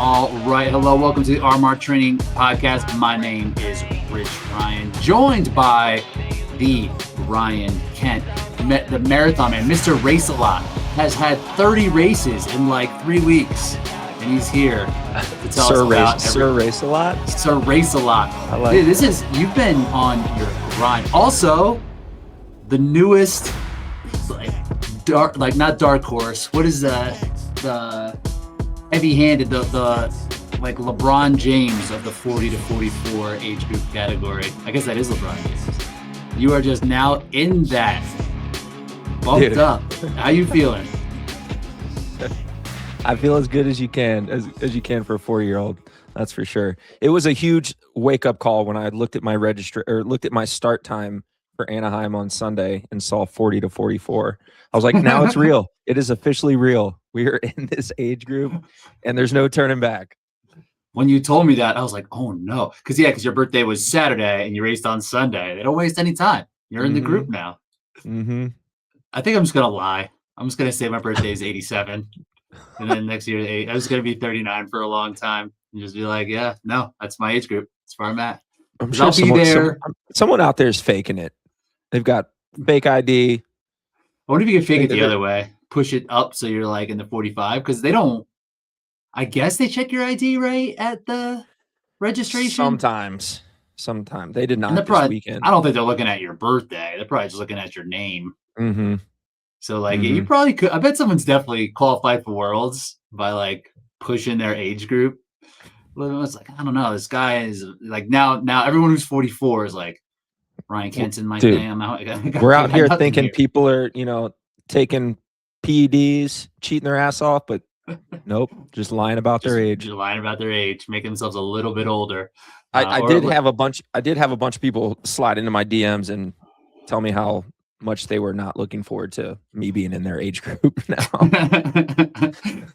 All right. Hello. Welcome to the RMR Training Podcast. My name is Rich Ryan, joined by the Ryan Kent, the marathon man, Mr. Race a Lot, has had 30 races in like 3 weeks. And he's here to tell us about Sir Race a Lot. Sir Race a Lot. I like Dude, this is, you've been on your grind. Also, the newest, not dark horse. What is the heavy-handed, the like LeBron James of the 40 to 44 age group category. I guess that is LeBron James. You are just now in that, bumped up. How you feeling? I feel as good as you can, as you can for a 4-year-old. That's for sure. It was a huge wake-up call when I looked at my looked at my start time for Anaheim on Sunday and saw 40 to 44. I was like, now it's real. It is officially real. We are in this age group, and there's no turning back. When you told me that, I was like, oh no. Because your birthday was Saturday and you raced on Sunday. They don't waste any time. You're in the group now. Mm-hmm. I think I'm just going to lie. I'm just going to say my birthday is 87. And then next year, I was going to be 39 for a long time. And just be like, yeah, no, that's my age group. That's where I'm at. I'm sure someone out there is faking it. They've got fake ID. I wonder if you can fake it the other way. Push it up so you're like in the 45. Because they don't. I guess they check your ID right at the registration. Sometimes they did not this weekend. I don't think they're looking at your birthday. They're probably just looking at your name. Mm-hmm. So you probably could. I bet someone's definitely qualified for Worlds by like pushing their age group. It's like, I don't know. This guy is like now everyone who's 44 is like Ryan Kenton. My thing. We're out here thinking people are taking PEDs, cheating their ass off, but. Nope, just lying about their age. Just lying about their age, making themselves a little bit older. I did have a bunch of people slide into my DMs and tell me how much they were not looking forward to me being in their age group now.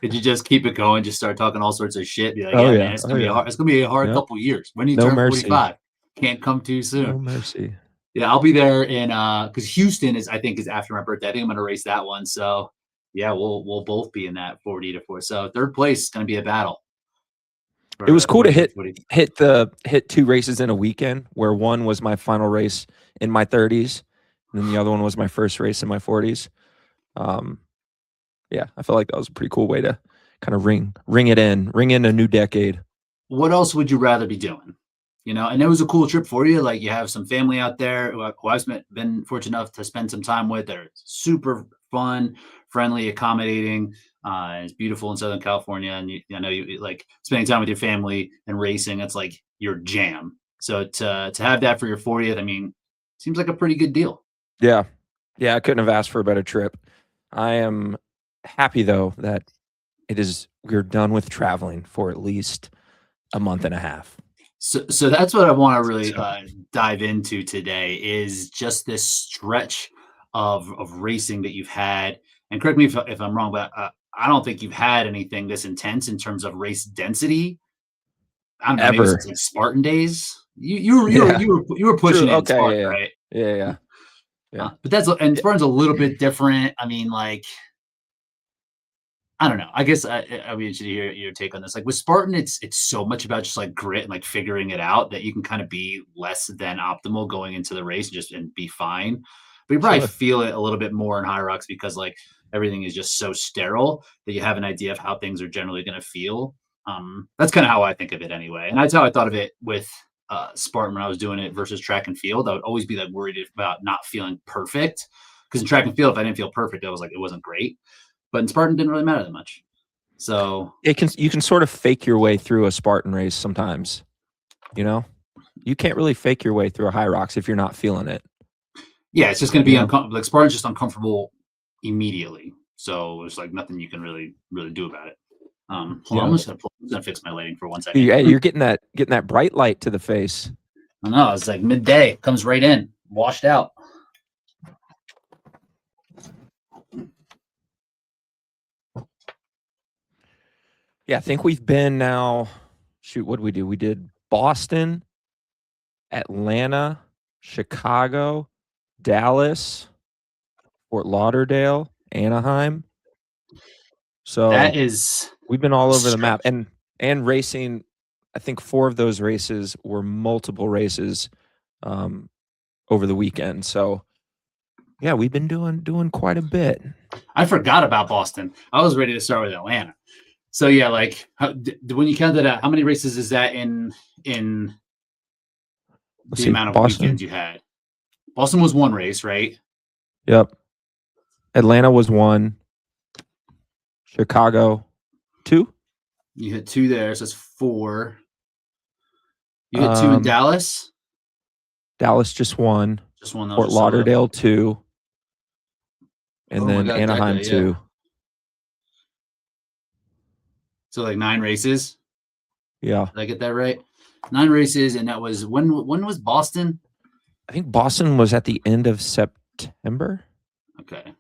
Did you just keep it going? Just start talking all sorts of shit? Be like, man, it's gonna be a hard couple years. When you turn 45, can't come too soon. No mercy. Yeah, I'll be there in because Houston is after my birthday. I think I'm gonna race that one. So. Yeah, we'll both be in that 40 to 4. So third place is going to be a battle. It was cool to hit 2 races in a weekend, where one was my final race in my 30s, and then the other one was my first race in my 40s. Yeah, I feel like that was a pretty cool way to kind of ring in a new decade. What else would you rather be doing? And it was a cool trip for you. Like you have some family out there who I've been fortunate enough to spend some time with. They're super fun, friendly, accommodating. It's beautiful in Southern California, and I know you like spending time with your family and racing. That's like your jam. So to have that for your 40th, I mean, seems like a pretty good deal. Yeah, I couldn't have asked for a better trip. I am happy though that we're done with traveling for at least a month and a half. So that's what I want to really dive into today is just this stretch of racing that you've had. And correct me if I'm wrong, but I don't think you've had anything this intense in terms of race density. I don't know, maybe since like Spartan days. You were pushing it in Spartan, right? Yeah. But Spartan's a little bit different. I mean, like, I don't know. I guess I'd be interested to hear your take on this. Like with Spartan, it's so much about just like grit and like figuring it out that you can kind of be less than optimal going into the race and be fine. But you probably feel it a little bit more in HYROX because like everything is just so sterile that you have an idea of how things are generally going to feel. That's kind of how I think of it anyway. And that's how I thought of it with Spartan when I was doing it versus track and field. I would always be like worried about not feeling perfect because in track and field, if I didn't feel perfect, I was like, it wasn't great. But in Spartan, it didn't really matter that much. So you can sort of fake your way through a Spartan race sometimes. You can't really fake your way through a HYROX if you're not feeling it. Yeah, it's just going to be uncomfortable. Like Spartan's just uncomfortable immediately. So there's like nothing you can really do about it. Hold on, I'm just gonna fix my lighting for 1 second. Yeah, you're getting that bright light to the face. I know. It's like midday, comes right in, washed out. Yeah, I think we've been now. Shoot, what did we do? We did Boston, Atlanta, Chicago, Dallas, Fort Lauderdale, Anaheim. So that is we've been all over the map. And and racing. I think 4 of those races were multiple races over the weekend. So yeah, we've been doing quite a bit. I forgot about Boston. I was ready to start with Atlanta. So yeah, like when you count that out, how many races is that in Let's the see, amount of Boston. weekends you had? Boston was 1 race, right? Yep. Atlanta was 1. Chicago 2. You hit 2 there, so that's 4. You hit 2 in Dallas. Dallas just 1. Just 1. That was Fort just solo. Lauderdale 2. And then God, Anaheim yeah. 2. So like 9 races. Yeah. Did I get that right? 9 races, and that was when was Boston? I think Boston was at the end of September. Okay.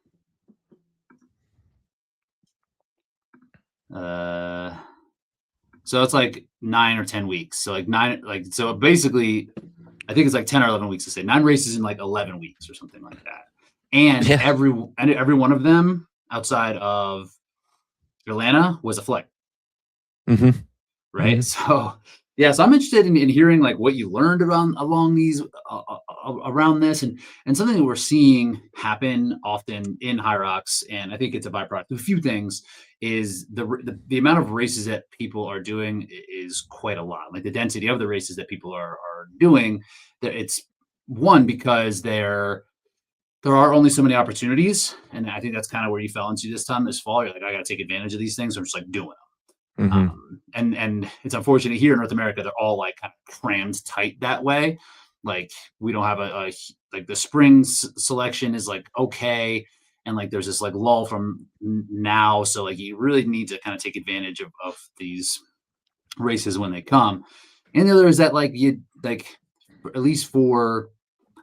So it's like 9 or 10 weeks. So like 9, like so basically, I think it's like 10 or 11 weeks to say 9 races in like 11 weeks or something like that. And Yeah. every one of them outside of Atlanta was a flight. Mm-hmm. Right. Mm-hmm. So yeah, so I'm interested in hearing like what you learned along these around this, and something that we're seeing happen often in HYROX, and I think it's a byproduct of a few things. Is the amount of races that people are doing is quite a lot. Like the density of the races that people are doing, that it's one because there are only so many opportunities, and I think that's kind of where you fell into this fall. You're like, I got to take advantage of these things. I'm just like doing them. Mm-hmm. And it's unfortunate here in North America, they're all like kind of crammed tight that way. Like we don't have a like the spring selection is like okay, and like there's this like lull from now, so like you really need to kind of take advantage of these races when they come. And the other is that like you like at least for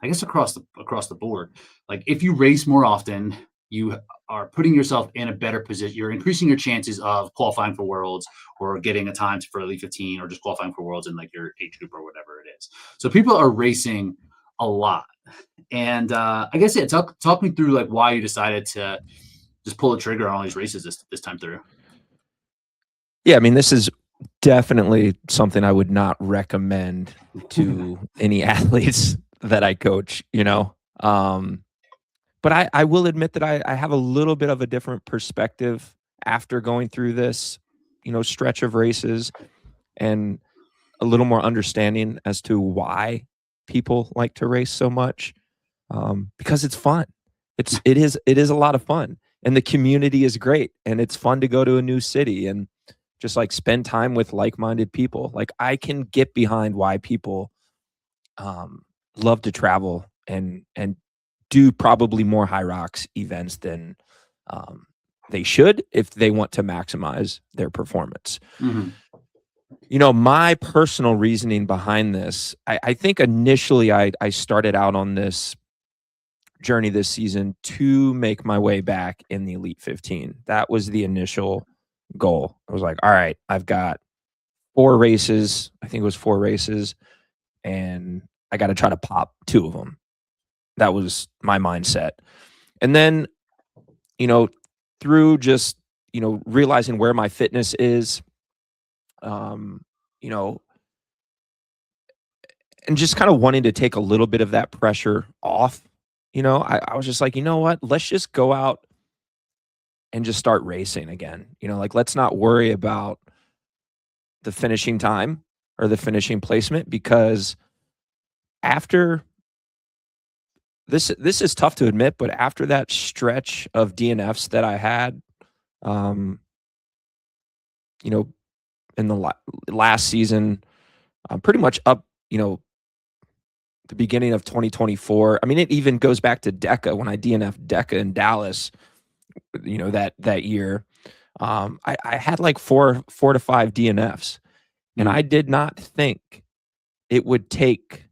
I guess across the board, like if you race more often, you are putting yourself in a better position. You're increasing your chances of qualifying for worlds or getting a time for Elite 15 or just qualifying for worlds in like your age group or whatever it is. So people are racing a lot. And I guess yeah, talk me through like why you decided to just pull the trigger on all these races this time through. Yeah, I mean, this is definitely something I would not recommend to any athletes that I coach, you know. But I will admit that I have a little bit of a different perspective after going through this, you know, stretch of races, and a little more understanding as to why people like to race so much. Because it's fun. It is a lot of fun, and the community is great, and it's fun to go to a new city and just like spend time with like-minded people. Like I can get behind why people love to travel and do probably more HYROX events than they should if they want to maximize their performance. Mm-hmm. You know, my personal reasoning behind this, I think initially I started out on this journey this season to make my way back in the Elite 15. That was the initial goal. I was like, all right, I've got 4 races. I think it was 4 races, and I got to try to pop 2 of them. That was my mindset. And then, you know, through just, you know, realizing where my fitness is, you know, and just kind of wanting to take a little bit of that pressure off, you know, I was just like, you know what, let's just go out and just start racing again. You know, like let's not worry about the finishing time or the finishing placement, because after this is tough to admit, but after that stretch of DNFs that I had, you know, in the last season, pretty much up, you know, the beginning of 2024. I mean, it even goes back to DECA when I DNF'd DECA in Dallas, you know, that year. I had like 4 to 5 DNFs, and I did not think it would take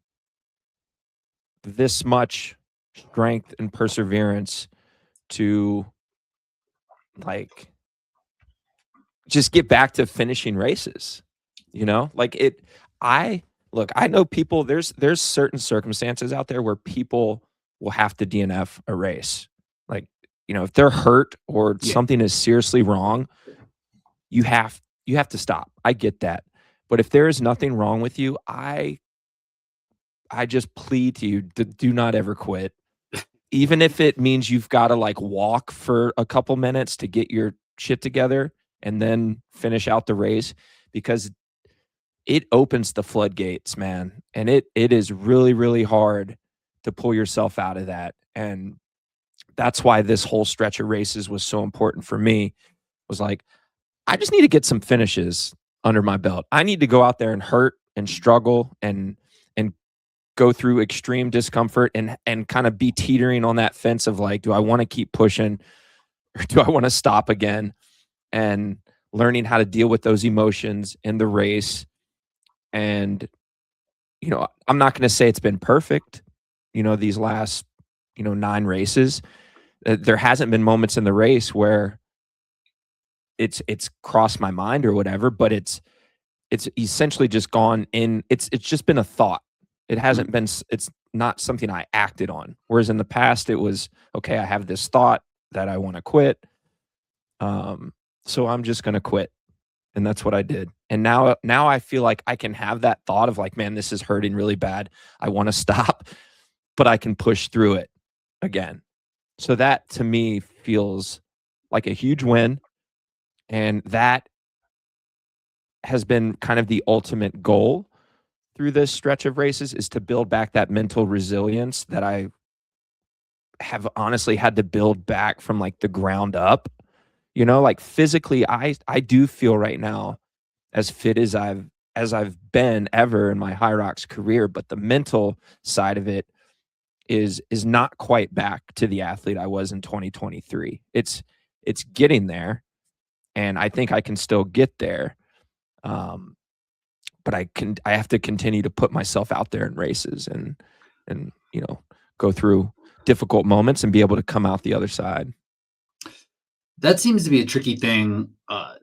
this much strength and perseverance to like just get back to finishing races, you know. Like I know people, there's certain circumstances out there where people will have to DNF a race. Like, you know, if they're hurt or something is seriously wrong, you have you have to stop. I get that. But if there is nothing wrong with you, I just plead to you to do not ever quit. Even if it means you've got to like walk for a couple minutes to get your shit together and then finish out the race, because it opens the floodgates, man. And it is really, really hard to pull yourself out of that. And that's why this whole stretch of races was so important for me. Was like, I just need to get some finishes under my belt. I need to go out there and hurt and struggle and go through extreme discomfort and kind of be teetering on that fence of like, do I want to keep pushing or do I want to stop again? And learning how to deal with those emotions in the race. And, I'm not going to say it's been perfect, these last, 9 races. There hasn't been moments in the race where it's crossed my mind or whatever, but it's essentially just gone in. It's just been a thought. It hasn't been, it's not something I acted on. Whereas in the past it was, okay, I have this thought that I want to quit. So I'm just going to quit. And that's what I did. And now I feel like I can have that thought of like, man, this is hurting really bad. I want to stop, but I can push through it again. So that to me feels like a huge win. And that has been kind of the ultimate goal through this stretch of races, is to build back that mental resilience that I have honestly had to build back from like the ground up. Like physically, I do feel right now as fit as I've been ever in my HYROX career, but the mental side of it is not quite back to the athlete I was in 2023. It's getting there, and I think I can still get there. But I have to continue to put myself out there in races and go through difficult moments and be able to come out the other side. That seems to be a tricky thing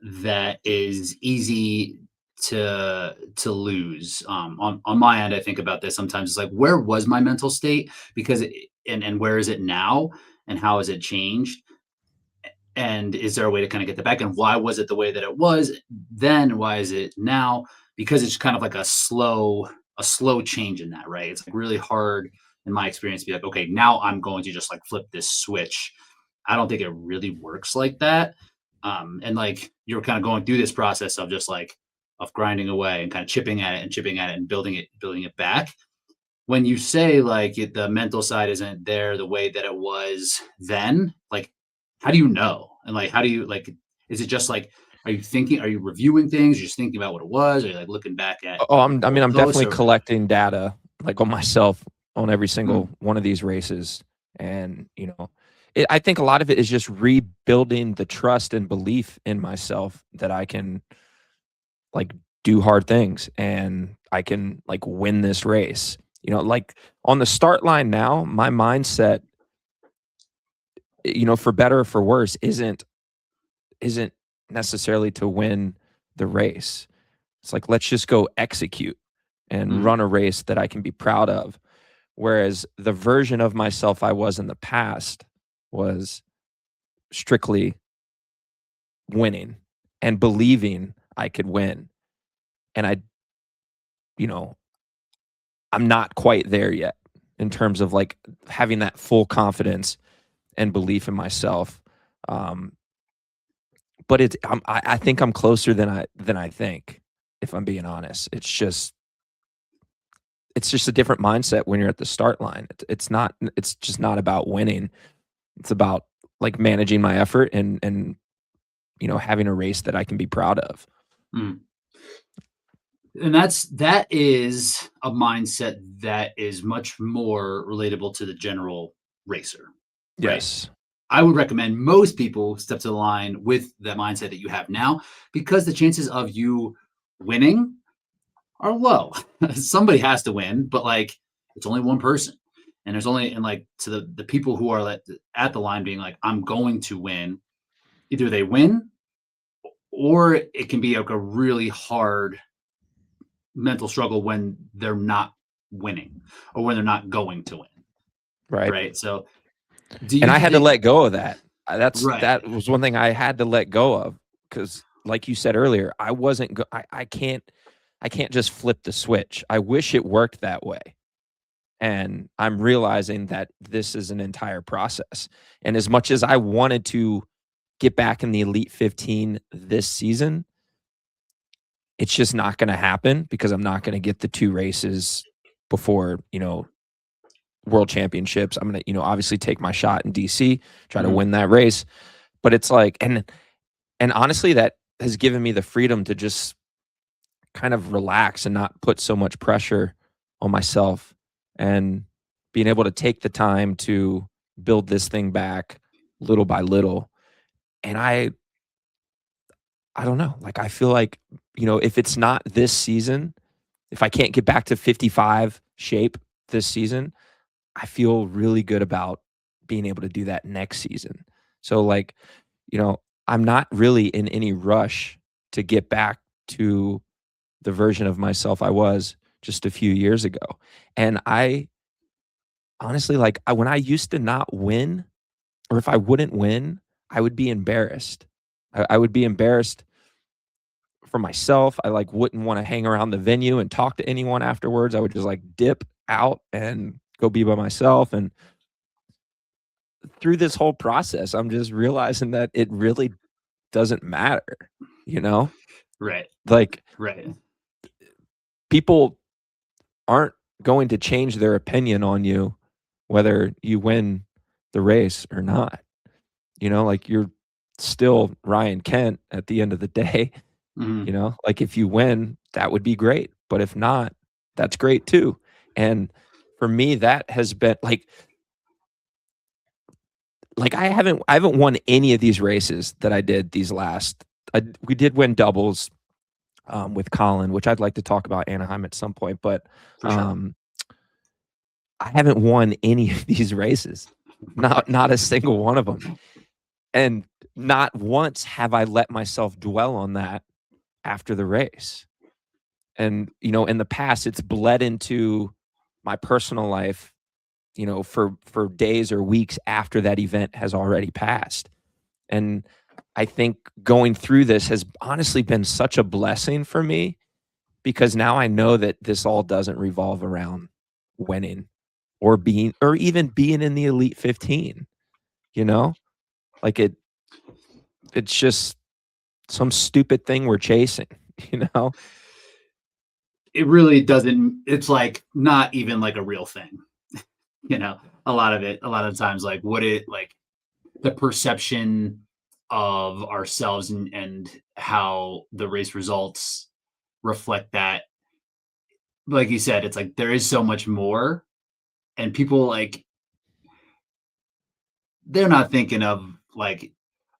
that is easy to lose. On my end, I think about this sometimes. It's like, where was my mental state? Because and where is it now? And how has it changed? And is there a way to kind of get that back? And why was it the way that it was then? Why is it now? Because it's kind of like a slow change in that, right? It's like really hard in my experience to be like, okay, now I'm going to just like flip this switch. I don't think it really works like that. And like you're kind of going through this process of just like of grinding away and kind of chipping at it and chipping at it and building it back. When you say like the mental side isn't there the way that it was then, like how do you know? And like how do you like? Is it just like are you thinking? Are you reviewing things? You're just thinking about what it was, or you're like looking back at Oh, I'm old posts definitely or collecting data like on myself on every single mm, one of these races. And, I think a lot of it is just rebuilding the trust and belief in myself that I can like do hard things and I can like win this race. Like on the start line now, my mindset, for better or for worse, isn't necessarily to win the race. It's like, let's just go execute and mm, run a race that I can be proud of. Whereas the version of myself I was in the past was strictly winning and believing I could win. And you know, I'm not quite there yet in terms of like having that full confidence and belief in myself. Um, but I think I'm closer than I think, if I'm being honest. It's just a different mindset when you're at the start line. It's just not about winning. It's about like managing my effort and having a race that I can be proud of. mm. And that is a mindset that is much more relatable to the general racer, right? Yes. I would recommend most people step to the line with the mindset that you have now because the chances of you winning are low. Somebody has to win, but like it's only one person. And there's only and like to the people who are at the line being like, I'm going to win, either they win or it can be like a really hard mental struggle when they're not winning or when they're not going to win. Right. Right. So do And you I had to think let go of that. That right. was one thing I had to let go of, because like you said earlier, I wasn't I can't just flip the switch. I wish it worked that way. And I'm realizing that this is an entire process. And as much as I wanted to get back in the Elite 15 this season, it's just not going to happen because I'm not going to get the 2 races before, World Championships. I'm going to, obviously take my shot in DC, try to win that race. But it's like, and honestly, that has given me the freedom to just kind of relax and not put so much pressure on myself, and being able to take the time to build this thing back little by little. And I don't know, like, I feel like, if it's not this season, if I can't get back to 55 shape this season, I feel really good about being able to do that next season. So, like, I'm not really in any rush to get back to the version of myself I was just a few years ago. And I honestly, like, when I used to not win, or if I wouldn't win, I would be embarrassed. I would be embarrassed for myself. I like wouldn't want to hang around the venue and talk to anyone afterwards. I would just like dip out and go be by myself. And through this whole process, I'm just realizing that it really doesn't matter, Right. Like, Right. people aren't going to change their opinion on you whether you win the race or not. Like, you're still Ryan Kent at the end of the day. Like, if you win, that would be great. But if not, that's great too. And for me, that has been like I haven't won any of these races that I did these last. We did win doubles with Colin, which I'd like to talk about Anaheim at some point, but For sure. I haven't won any of these races. Not a single one of them. And not once have I let myself dwell on that after the race. And, in the past, it's bled into my personal life, for days or weeks after that event has already passed. And I think going through this has honestly been such a blessing for me, because now I know that this all doesn't revolve around winning or even being in the Elite 15, like it's just some stupid thing we're chasing, It really doesn't. It's like not even like a real thing. A lot of the times, like the perception of ourselves and how the race results reflect that. Like you said, it's like there is so much more, and people like they're not thinking of like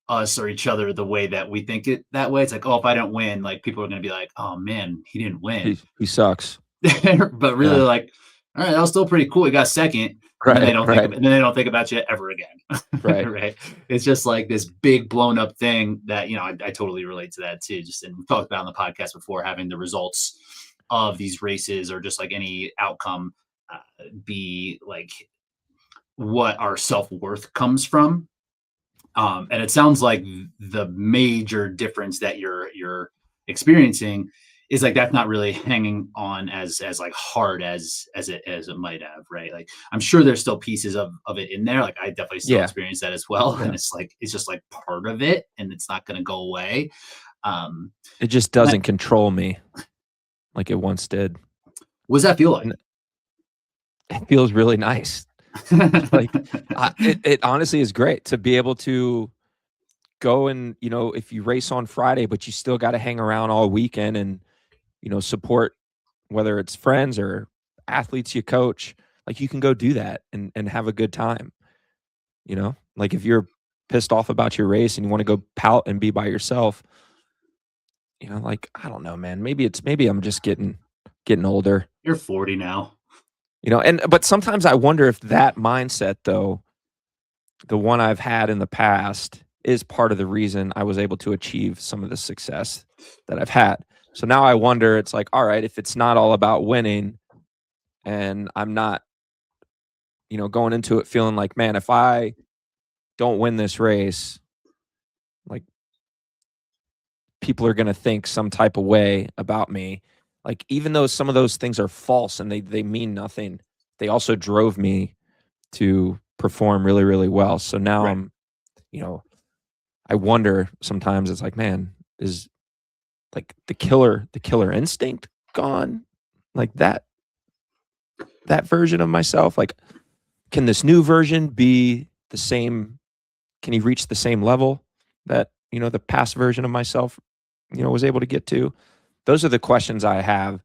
us or each other the way that we think it that way. It's like, oh, if I don't win, like people are gonna be like, oh man, he didn't win. He sucks. But really, Yeah. like, all right, that was still pretty cool. He got second, and then they Right, don't think right, of, and then they don't think about you ever again. right. Right? It's just like this big blown up thing that I totally relate to that too. Just and we talked about on the podcast before, having the results of these races or just like any outcome be like what our self worth comes from. And it sounds like the major difference that you're experiencing is like that's not really hanging on as like hard as it might have, right? Like I'm sure there's still pieces of it in there. Like I definitely still Yeah, experience that as well, and yeah. it's just like part of it, and it's not going to go away. Um, It just and that, doesn't control me like it once did. what does that feel like? And it feels really nice. Like, it honestly is great to be able to go and, if you race on Friday, but you still got to hang around all weekend and, support, whether it's friends or athletes you coach, like, you can go do that and have a good time. Like, if you're pissed off about your race and you want to go pout and be by yourself, like, I don't know, man, maybe I'm just getting older, You're 40 now. but sometimes I wonder if that mindset, though, the one I've had in the past, is part of the reason I was able to achieve some of the success that I've had. So now I wonder, it's like, all right, if it's not all about winning, and I'm not, going into it feeling like, man, if I don't win this race, like, people are going to think some type of way about me. Like, even though some of those things are false and they mean nothing, they also drove me to perform really, really well. So now Right. I'm, you know, I wonder sometimes, it's like, man, is like the killer instinct gone? Like that version of myself? Like, can this new version be the same? Can he reach the same level that, the past version of myself, was able to get to? Those are the questions I have.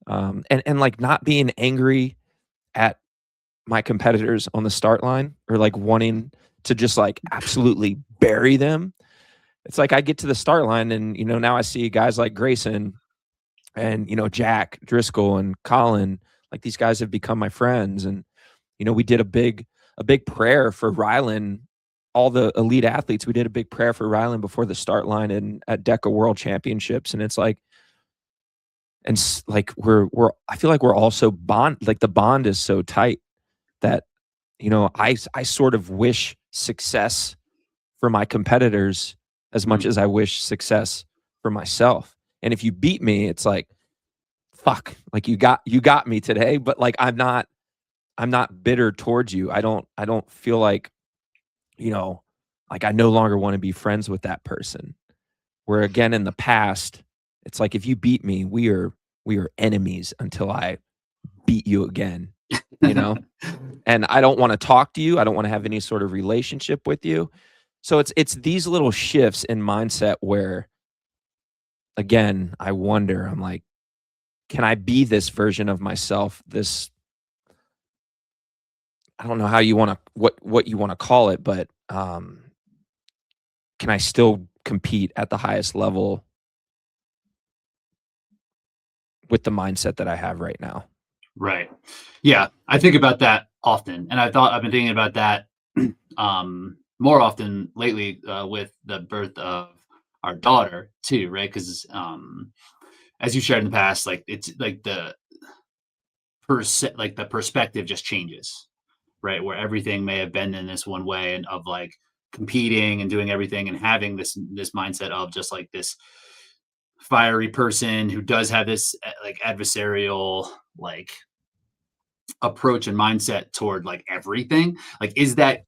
And like, not being angry at my competitors on the start line, or like wanting to just like absolutely bury them. It's like I get to the start line and, now I see guys like Grayson and, Jack Driscoll and Colin. Like, these guys have become my friends. And, we did a big prayer for Rylan, all the elite athletes. We did a big prayer for Rylan before the start line and at DECA World Championships. And it's like, like I feel like we're also like the bond is so tight that, I sort of wish success for my competitors as much as I wish success for myself. And if you beat me, it's like, fuck, like you got me today, but like I'm not bitter towards you. I don't feel like, like I no longer want to be friends with that person. Where again, in the past, it's like, if you beat me, we are enemies until I beat you again, and I don't want to talk to you. I don't want to have any sort of relationship with you. So it's these little shifts in mindset where, again, I wonder, I'm like, can I be this version of myself? I don't know how you want to, what you want to call it, but can I still compete at the highest level with the mindset that I have right now? Right. Yeah, I think about that often, and I've been thinking about that more often lately with the birth of our daughter too, right? Because as you shared in the past, like it's like the perspective just changes, right? Where everything may have been in this one way and of like competing and doing everything and having this mindset of just like this fiery person who does have this like adversarial like approach and mindset toward like everything. Like, is that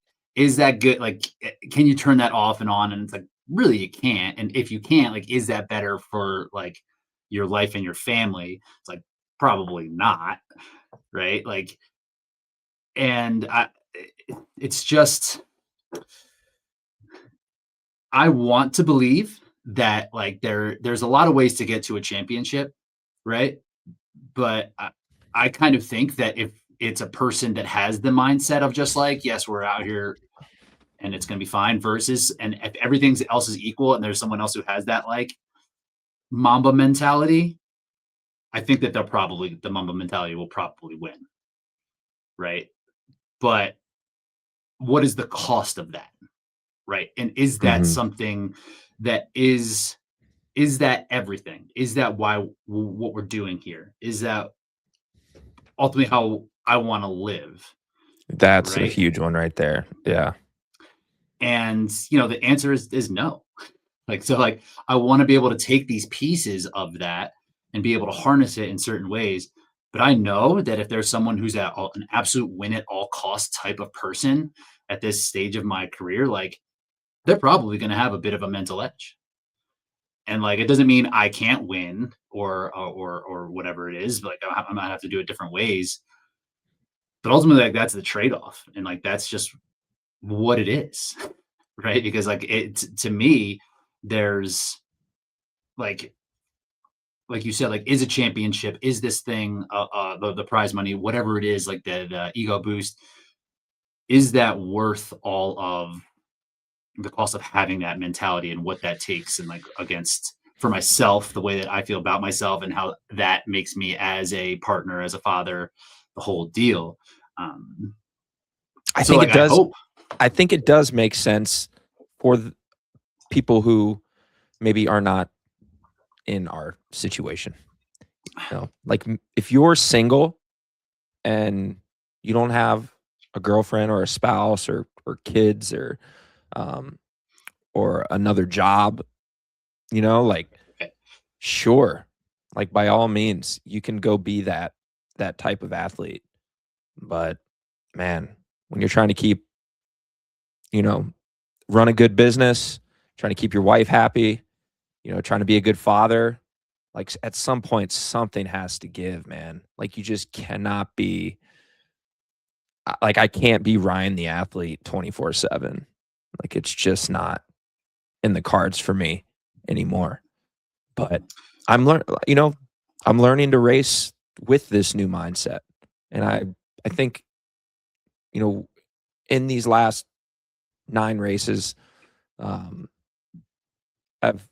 good? Like, can you turn that off and on? And it's like, really, you can't. And if you can't, like, is that better for like your life and your family? It's like, probably not, right? Like, and it's just, I want to believe that like there's a lot of ways to get to a championship, right? But I kind of think that if it's a person that has the mindset of just like, yes, we're out here and it's going to be fine, versus, and if everything else is equal and there's someone else who has that like Mamba mentality, I think that the Mamba mentality will probably win, right? But what is the cost of that, right? And is that Mhm. something that is that everything? Is that why what we're doing here? Is that ultimately how I want to live, That's a right? huge one right there. Yeah. And the answer is no. Like, so like I want to be able to take these pieces of that and be able to harness it in certain ways. But I know that if there's someone who's an absolute win at all costs type of person at this stage of my career, like they're probably going to have a bit of a mental edge. And like it doesn't mean I can't win or whatever it is. But like I might have to do it different ways. But ultimately, like that's the trade off, and like that's just what it is, right? Because like it to me, there's like like you said, like is a championship, is this thing, the prize money, whatever it is, like the ego boost, is that worth all of the cost of having that mentality and what that takes, and like against for myself, the way that I feel about myself and how that makes me as a partner, as a father, the whole deal. Um, I so think like it I does. hope, I think it does make sense for people who maybe are not in our situation. Like, if you're single and you don't have a girlfriend or a spouse or kids um, or another job, You know, like, Okay. sure, like by all means, you can go be that type of athlete. But man, when you're trying to keep, you know, run a good business, trying to keep your wife happy, trying to be a good father, like at some point something has to give, man. Like you just cannot be like I can't be Ryan the athlete 24/7. Like it's just not in the cards for me anymore. But I'm learning to race with this new mindset. And I think, you know, in these last 9 races, um, I've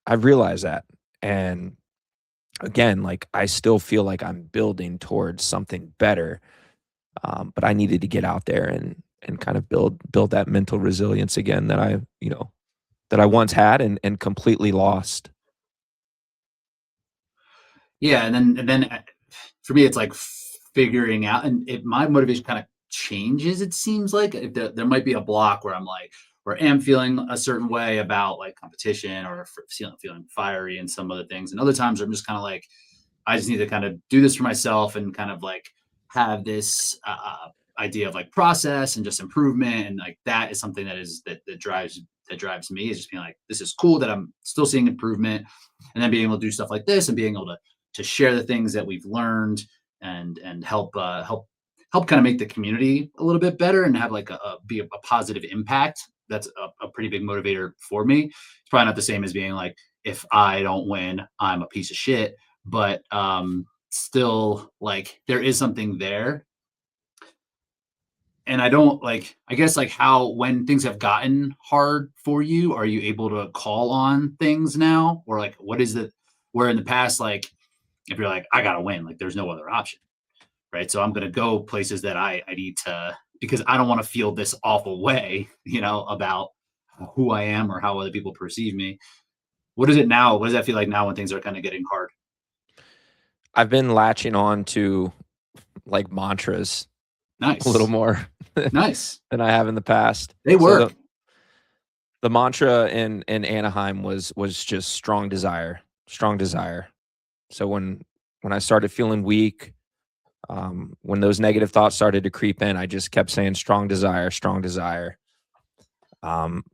I've realized that. And again, like I still feel like I'm building towards something better. But I needed to get out there and kind of build that mental resilience again that I once had and completely lost. Yeah, and then for me, it's like figuring out, and my motivation kind of changes. It seems like if there might be a block where I'm like, where I am feeling a certain way about like competition or feeling fiery and some other things, and other times I'm just kind of like, I just need to kind of do this for myself and kind of like have this idea of like process and just improvement, and like that is something that drives me, is just being like, this is cool that I'm still seeing improvement, and then being able to do stuff like this and being able to share the things that we've learned and help kind of make the community a little bit better and have like be a positive impact. That's a pretty big motivator for me. It's probably not the same as being like, if I don't win, I'm a piece of shit, but still, like, there is something there. And I don't like, I guess, like, how, when things have gotten hard for you, are you able to call on things now, or like what is it, where in the past, like, if you're like, I gotta win, like there's no other option, right? So I'm gonna go places that I need to, because I don't want to feel this awful way, about who I am or how other people perceive me. What is it now? What does that feel like now when things are kind of getting hard? I've been latching on to like mantras a little Nice. more Nice. than I have in the past. They So work. the mantra in Anaheim was just strong desire, strong desire. So when I started feeling weak, when those negative thoughts started to creep in, I just kept saying strong desire, strong desire. Um,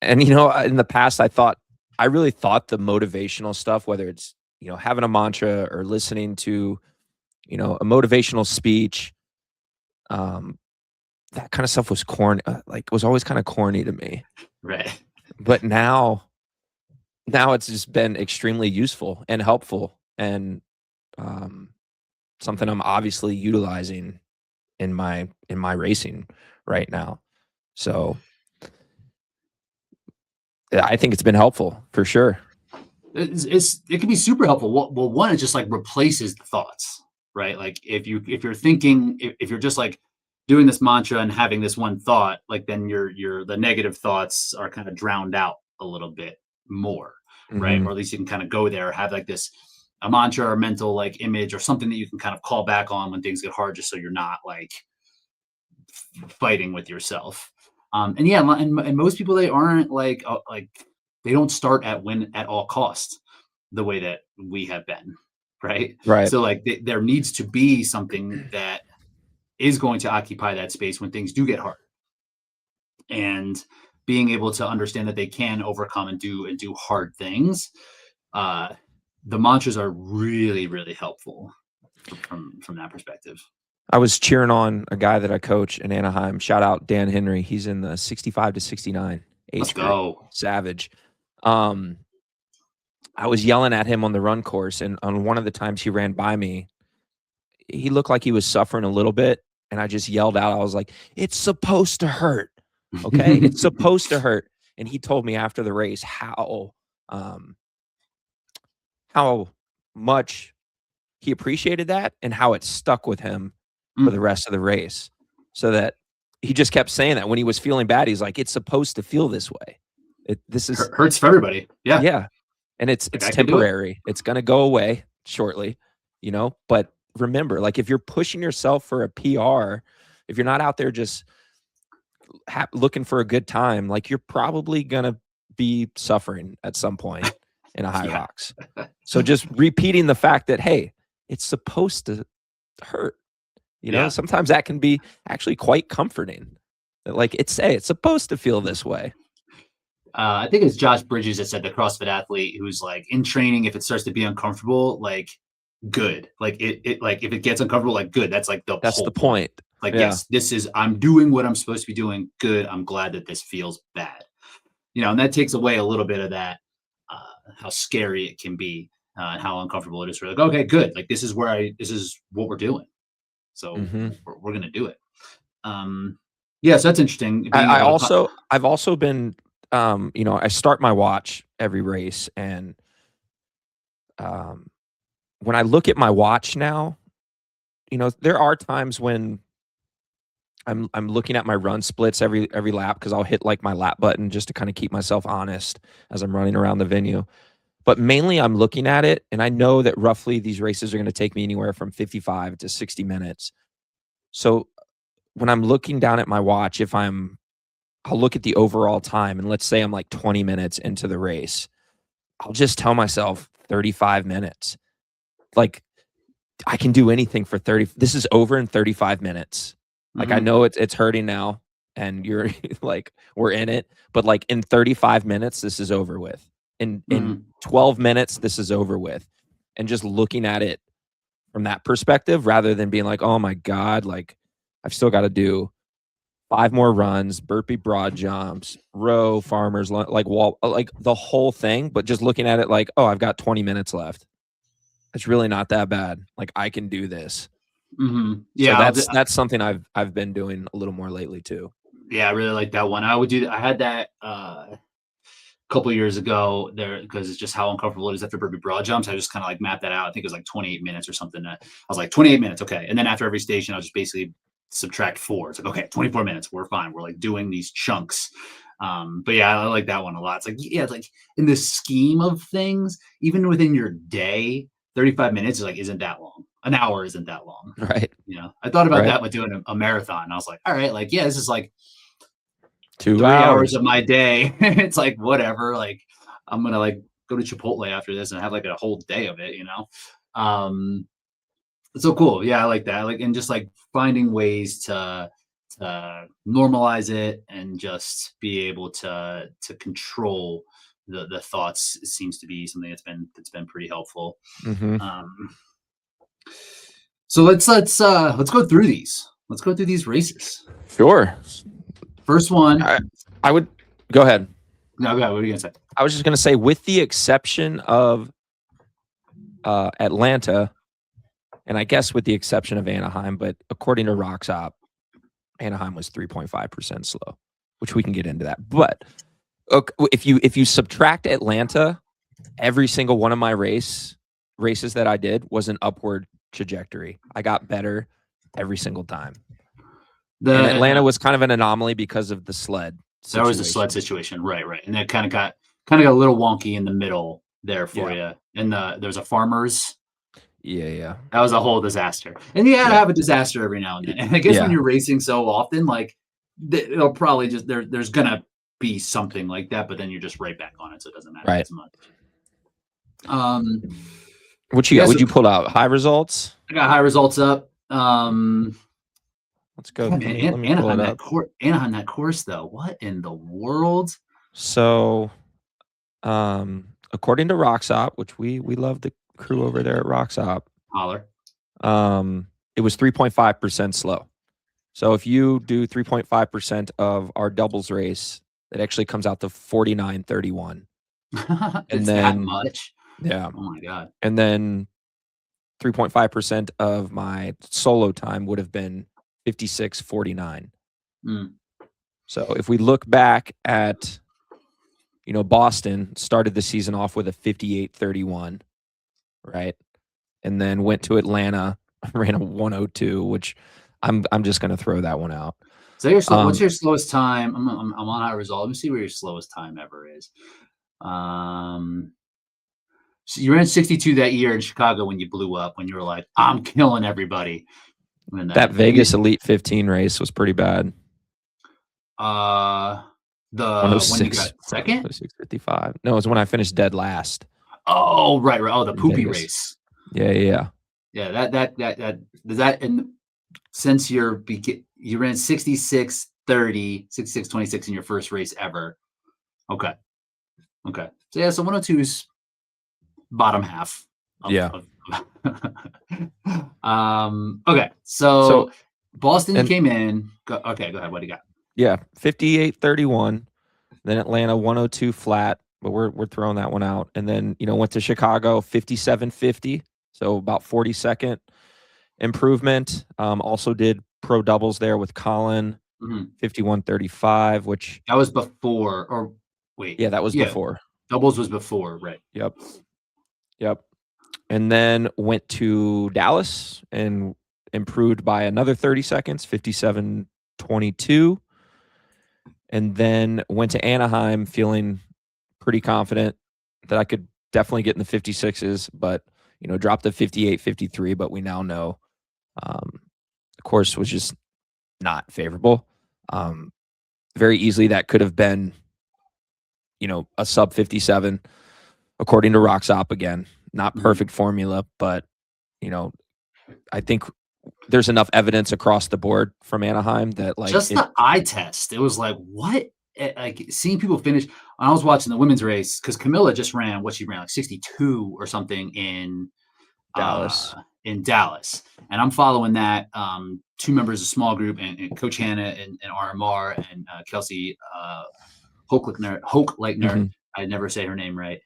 and in the past, I really thought the motivational stuff, whether it's having a mantra or listening to a motivational speech, um, that kind of stuff was corny, like was always kind of corny to me. Right. But now it's just been extremely useful and helpful, and um, something I'm obviously utilizing in my racing right now. So yeah, I think it's been helpful for sure. It can be super helpful. Well, one, it just like replaces the thoughts, right? Like if you're thinking, if you're just like doing this mantra and having this one thought, like then the negative thoughts are kind of drowned out a little bit more, right? Hmm. Or at least you can kind of go there, have like this a mantra or mental like image or something that you can kind of call back on when things get hard, just so you're not like fighting with yourself. And yeah, and most people, they aren't like they don't start at win at all costs the way that we have been, right? Right. So like there needs to be something that is going to occupy that space when things do get hard, and being able to understand that they can overcome and do hard things. Uh, the mantras are really really helpful from that perspective. I was cheering on a guy that I coach in Anaheim. Shout out Dan Henry. He's in the 65 to 69 Let's age group. go. Savage. Um, I was yelling at him on the run course, and on one of the times he ran by me, he looked like he was suffering a little bit, and I just yelled out. I was like, "It's supposed to hurt, okay? It's supposed to hurt." And he told me after the race um, how much he appreciated that and how it stuck with him for the Mm. rest of the race. So that he just kept saying that when he was feeling bad, he's like, "It's supposed to feel this way. This is Hurts for everybody. Yeah, yeah, and it's like it's I can do it. temporary. It's gonna go away shortly, But remember, like if you're pushing yourself for a PR, if you're not out there just looking for a good time, like you're probably gonna be suffering at some point in a HYROX. So just repeating the fact that, hey, it's supposed to hurt. You know, sometimes that can be actually quite comforting. Like it's supposed to feel this way. I think it's Josh Bridges that said the CrossFit athlete who's like in training, if it starts to be uncomfortable, like good, like it like if it gets uncomfortable, like good. That's like that's the point. Like, yes, this is, I'm doing what I'm supposed to be doing. Good. I'm glad that this feels bad. You know, and that takes away a little bit of that, how scary it can be, and how uncomfortable it is. We're like, okay, good. Like this is this is what we're doing. So we're going to do it. Yeah, so that's interesting. I've also been, you know, I start my watch every race, and when I look at my watch now, you know, there are times when I'm looking at my run splits every lap, because I'll hit like my lap button just to kind of keep myself honest as I'm running around the venue. But mainly I'm looking at it, and I know that roughly these races are going to take me anywhere from 55 to 60 minutes. So when I'm looking down at my watch, I'll look at the overall time, and let's say I'm like 20 minutes into the race, I'll just tell myself 35 minutes. Like I can do anything for 30. This is over in 35 minutes. Like I know it's hurting now, and you're like, we're in it, but like in 35 minutes, this is over with. In 12 minutes, this is over with. And just looking at it from that perspective, rather than being like, oh my God, like I've still got to do 5 more runs, burpee broad jumps, row, farmers, like wall, like the whole thing. But just looking at it like, oh, I've got 20 minutes left. It's really not that bad. Like I can do this. Yeah, so that's something I've been doing a little more lately too. Yeah, I really like that one. I would do. I had that a couple years ago there, because it's just how uncomfortable it is after burpee broad jumps. I just kind of like mapped that out. I think it was like 28 minutes or something. I was like 28 minutes, okay. And then after every station, I was just basically subtract 4. It's like, okay, 24 minutes, we're fine. We're like doing these chunks. But yeah, I like that one a lot. It's like, yeah, it's like in the scheme of things, even within your day, 35 minutes is like, isn't that long. An hour isn't that long. Right. You know, I thought about that with doing a marathon. I was like, all right, like, yeah, this is like 2 hours of my day. It's like, whatever. Like, I'm going to like go to Chipotle after this and have like a whole day of it, you know? It's so cool. Yeah, I like that. Like, and just like finding ways to normalize it and just be able to control the thoughts seems to be something that's been pretty helpful. So let's go through these. Let's go through these races. Sure. First one. I would go ahead. No, go ahead. What are you gonna say? I was just gonna say, with the exception of Atlanta, and I guess with the exception of Anaheim, but according to RoxOp, Anaheim was 3.5% slow, which we can get into that. But if you subtract Atlanta, every single one of my races that I did was an upward trajectory. I got better every single time. And Atlanta was kind of an anomaly because of the sled situation. That was the sled situation, right? And that kind of got a little wonky in the middle there for you. And there's a farmers. Yeah. That was a whole disaster. And you gotta have a disaster every now and then. And I guess when you're racing so often, like it'll probably just there's gonna be something like that, but then you're just right back on it, so it doesn't matter as much. What you got? Would you pull out high results? I got high results up. Let's go. Anaheim that course though. What in the world? So, according to RoxOp, which we love the crew over there at RoxOp, holler. It was 3.5% slow. So if you do 3.5% of our doubles race, it actually comes out to 49:31. And then that much. Yeah. Oh my God. And then 3.5% of my solo time would have been 56:49. So if we look back at, Boston started the season off with a 58:31, right? And then went to Atlanta, ran a 1:02, which I'm just going to throw that one out. So what's your slowest time? I'm on high result. Let me see where your slowest time ever is. So you ran 62 that year in Chicago when you blew up, when you were like, I'm killing everybody. That Vegas Elite 15 race was pretty bad. When you got 106, second? 106.55. No, it was when I finished dead last Oh, right, right. Oh, the in poopy Vegas. race. Yeah, yeah. Yeah, that and since you ran 66:30, 66:26 in your first race ever. Okay. Okay. So yeah, so 102 is bottom half Yeah. of okay. So So Boston, you and came in. Okay, go ahead. What do you got? yeah, 58:31. Then Atlanta 102 flat, but we're throwing that one out. And then, went to Chicago 57:50, so about 40-second improvement. Also did pro doubles there with Colin Mhm. 51:35, which That was before, or wait, yeah, that was yeah, before. doubles was before, right? Yep. Yep. And then went to Dallas and improved by another 30 seconds, 57:22. And then went to Anaheim feeling pretty confident that I could definitely get in the 56s, but dropped to 58:53. But we now know the course was just not favorable. Very easily that could have been, a sub 57, according to Roxop again. Not Mhm. perfect formula, but I think there's enough evidence across the board from Anaheim that like Just the eye test, it was like, what? Like seeing people finish. I was watching the women's race because Camilla just ran what she ran like 62 or something uh, Dallas. in Dallas, and I'm following that. Two members of small group and Coach Hannah and RMR and Kelsey Hochleitner. Mhm. I never say her name right.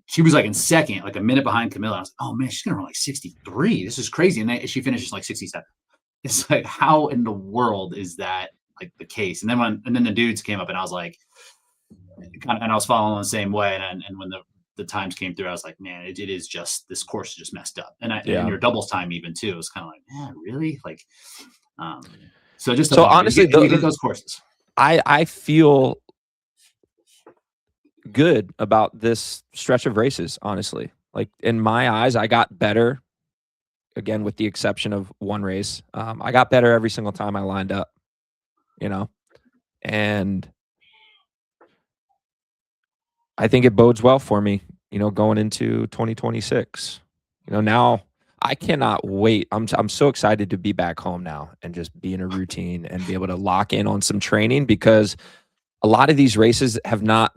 She was like in second, like a minute behind Camilla. I was like, oh man, she's gonna run like 63. This is crazy, and she finishes like 67. It's like, how in the world is that like the case? And then the dudes came up, and I was like, and I was following the same way. And when the times came through, I was like, man, it is just this course is just messed up. And Yeah. your doubles time even too, it was kind of like, man, really? Like, um, so just a So bummer. honestly, You get those courses. I feel good about this stretch of races, honestly. Like in my eyes, I got better again with the exception of one race. I got better every single time I lined up, you know. And I think it bodes well for me, going into 2026. Now I cannot wait. I'm so excited to be back home now and just be in a routine and be able to lock in on some training because a lot of these races have not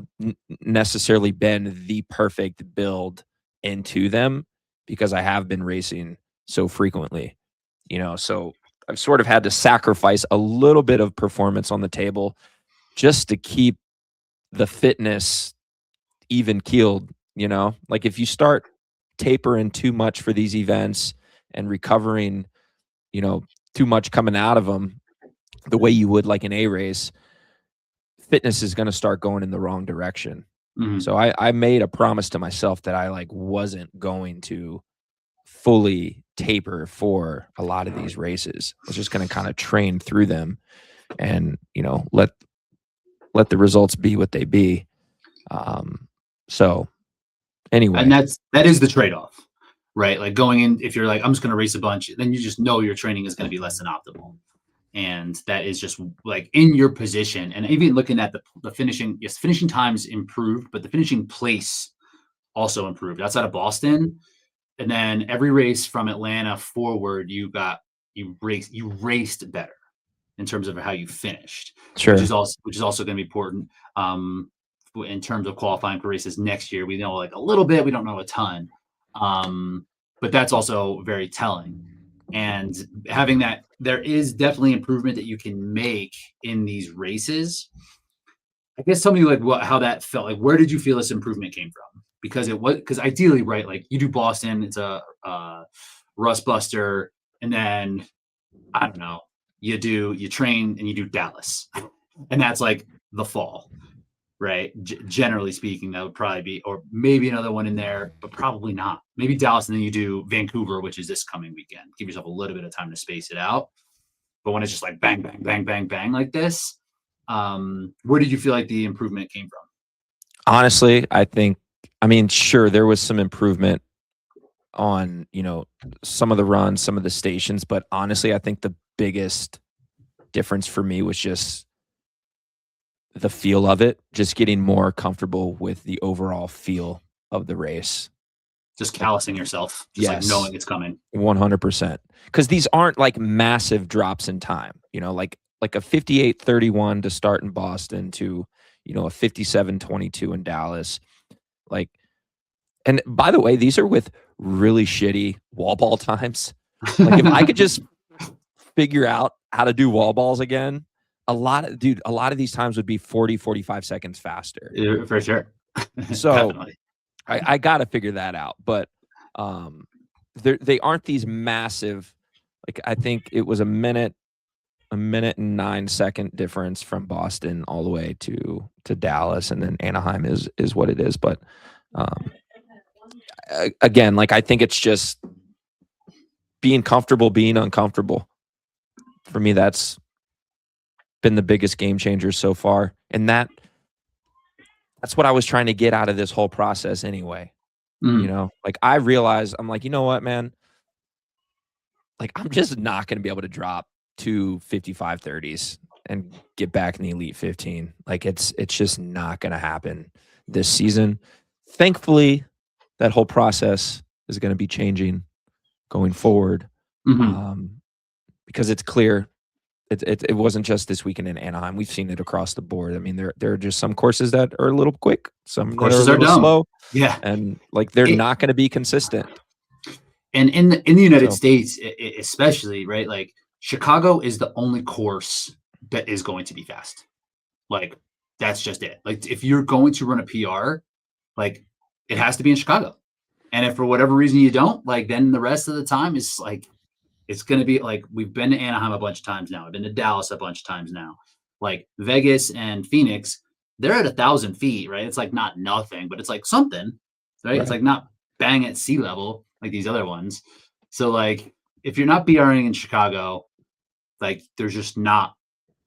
necessarily been the perfect build into them because I have been racing so frequently, so I've sort of had to sacrifice a little bit of performance on the table just to keep the fitness even keeled, like if you start tapering too much for these events and recovering, you know, too much coming out of them the way you would like an A race, fitness is going to start going in the wrong direction. Mhm. So I made a promise to myself that I like wasn't going to fully taper for a lot of these races. I was just going to kind of train through them and, let the results be what they be. So And anyway, that is the trade-off, right? Like going in, if you're like, I'm just going to race a bunch, then you just know your training is going to be less than optimal. And that is just like in your position. And even looking at the finishing, yes, finishing times improved, but the finishing place also improved outside of Boston. And then every race from Atlanta forward, you raced better in terms of how you finished, sure. which is also going to be important in terms of qualifying for races next year. We know like a little bit, we don't know a ton, but that's also very telling. And having that, there is definitely improvement that you can make in these races. I guess tell me like how that felt. Like, where did you feel this improvement came from? Because ideally, right? Like you do Boston, it's a rust buster, and then I don't know, you train and you do Dallas, and that's like the fall, right? Generally speaking, that would probably be, or maybe another one in there, but probably not. Maybe Dallas, and then you do Vancouver, which is this coming weekend. Give yourself a little bit of time to space it out. But when it's just like bang, bang, bang, bang, bang like this, where did you feel like the improvement came from? Honestly, I mean, sure, there was some improvement on, some of the runs, some of the stations, but honestly, I think the biggest difference for me was just the feel of it, just getting more comfortable with the overall feel of the race. Just callousing yourself, just like Yes. knowing it's coming. 100%. Because these aren't like massive drops in time, like a 58:31 to start in Boston to, a 57:22 in Dallas. Like, and by the way, these are with really shitty wall ball times. Like, if I could just figure out how to do wall balls again, a lot of these times would be 40, 45 seconds faster. For sure. So Definitely. I got to figure that out. But they aren't these massive, like, I think it was a minute and 9-second difference from Boston all the way to Dallas, and then Anaheim is what it is. But again, like, I think it's just being comfortable, being uncomfortable. For me, that's been the biggest game changer so far. And that's what I was trying to get out of this whole process anyway. Like, I realized, I'm like, you know what, man? Like, I'm just not going to be able to drop 2 55:30s and get back in the Elite 15. Like, it's just not going to happen this season. Thankfully, that whole process is going to be changing going forward, because it's clear it wasn't just this weekend in Anaheim. We've seen it across the board. I mean, there are just some courses that are a little quick, some courses that are a little slow. Yeah, and like, they're not going to be consistent. And in the United States, especially, right? Like, Chicago is the only course that is going to be fast. Like, that's just it. Like, if you're going to run a PR, like, it has to be in Chicago. And if for whatever reason you don't, like, then the rest of the time is like, it's going to be like, we've been to Anaheim a bunch of times now. I've been to Dallas a bunch of times now. Like, Vegas and Phoenix, they're at 1,000 feet, right? It's like not nothing, but it's like something, right? It's like not bang at sea level like these other ones. So, like, if you're not BRing in Chicago, like, there's just not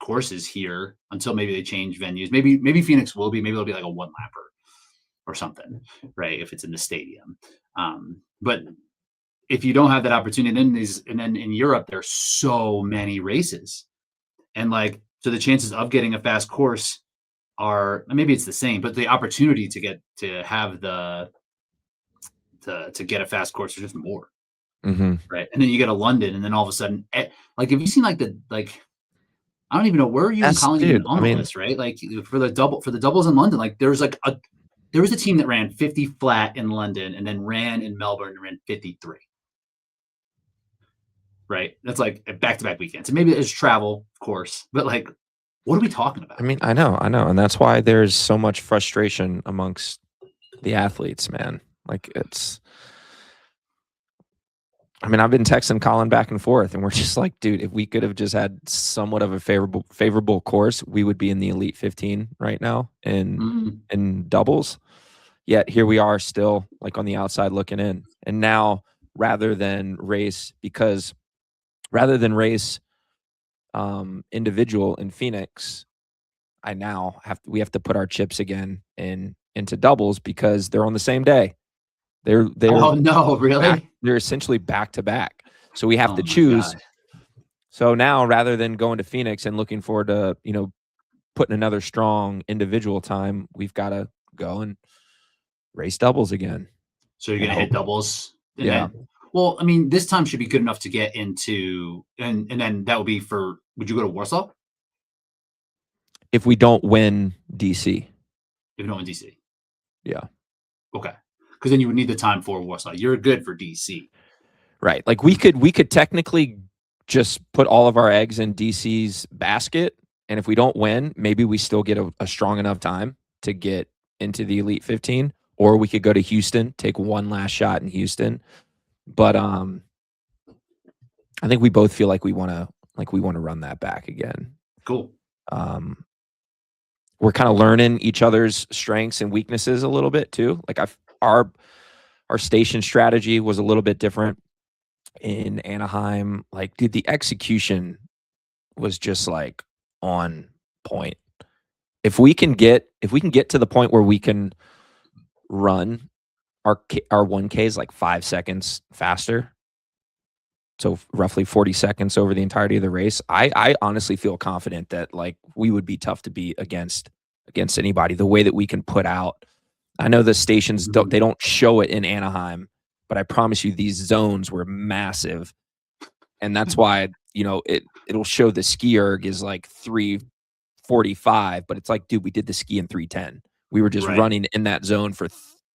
courses here until maybe they change venues. Maybe Phoenix will be. Maybe it'll be like a one lapper or something, right? If it's in the stadium. But if you don't have that opportunity and then in Europe, there's so many races. And like, so the chances of getting a fast course are, maybe it's the same, but the opportunity to get to get a fast course is just more. Right. And then you get to London, and then all of a sudden, like, have you seen like I don't even know where are you calling it on the list, right? Like, for the doubles in London, like, there was a team that ran 50 flat in London and then ran in Melbourne and ran 53. Right. That's like a back-to-back weekends. And maybe there's travel, of course, but like, what are we talking about? I mean, I know. And that's why there's so much frustration amongst the athletes, man. Like, I've been texting Colin back and forth, and we're just like, dude, if we could have just had somewhat of a favorable course, we would be in the Elite 15 right now in doubles. Yet here we are still like on the outside looking in. And now, rather than race individual in Phoenix, we have to put our chips again into doubles because they're on the same day. They're oh no, really? They're essentially back to back. So we have to choose. God. So now, rather than going to Phoenix and looking forward to, putting another strong individual time, we've got to go and race doubles again. So you're going to hit doubles? Yeah. Well, I mean, this time should be good enough to get into, and then that would be would you go to Warsaw? If we don't win DC. If you don't win DC. Yeah. Okay. Because then you would need the time for Warsaw. You're good for DC. Right. Like, we could technically just put all of our eggs in DC's basket. And if we don't win, maybe we still get a strong enough time to get into the Elite 15. Or we could go to Houston, take one last shot in Houston. But I think we both feel like we want to run that back again. Cool. We're kind of learning each other's strengths and weaknesses a little bit too. Like, our station strategy was a little bit different in Anaheim. Like, dude, the execution was just like on point. If we can get to the point where we can run our 1Ks like 5 seconds faster, so roughly 40 seconds over the entirety of the race, I honestly feel confident that like we would be tough to beat against against anybody. The way that we can put out, I know the stations don't show it in Anaheim, but I promise you these zones were massive. And that's why, it'll show the ski erg is like 3:45, but it's like, dude, we did the ski in 3:10. We were just Right. running in that zone for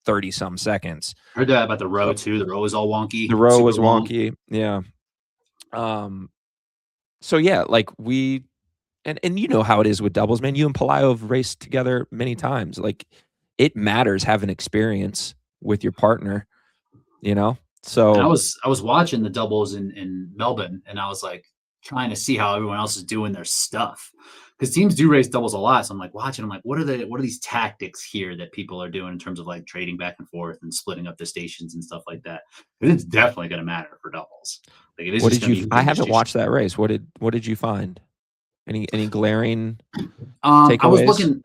30 some seconds. Heard that about the row too. The row was all wonky. The row super was long. wonky. Yeah. So yeah, like and you know how it is with doubles, man. You and Pelayo have raced together many times. Like, it matters having experience with your partner, And I So was watching the doubles in Melbourne, and I was like trying to see how everyone else is doing their stuff, because teams do race doubles a lot. So I'm like watching. I'm like, what are these tactics here that people are doing in terms of like trading back and forth and splitting up the stations and stuff like that? Because it's definitely going to matter for doubles. Like, it is what just did going you to be I haven't industry. watched that race. What did you find? Any glaring I was takeaways? looking.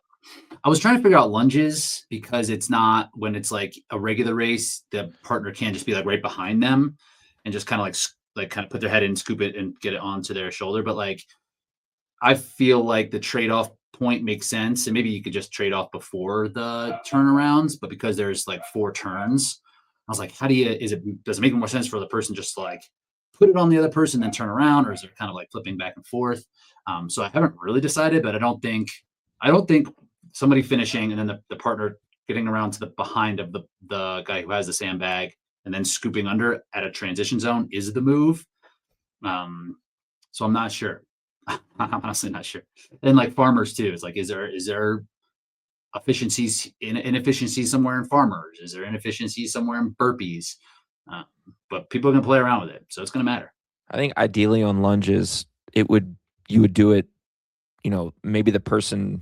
I was trying to figure out lunges, because it's not, when it's like a regular race, the partner can't just be like right behind them and just kind of like kind of put their head in, scoop it, and get it onto their shoulder. But like, I feel like the trade-off point makes sense, and maybe you could just trade off before the turnarounds. But because there's like 4 turns, I was like, how do you? Does it make more sense for the person just to like put it on the other person, then turn around, or is it kind of like flipping back and forth? So I haven't really decided, but I don't think somebody finishing and then the partner getting around to the behind of the guy who has the sandbag and then scooping under at a transition zone is the move. Um, so I'm not sure. I'm honestly not sure. And like farmers too, it's like, is there inefficiencies somewhere in farmers? Is there inefficiencies somewhere in burpees? Um, but people are gonna play around with it, so it's gonna matter. I think ideally on lunges, you would do it, maybe the person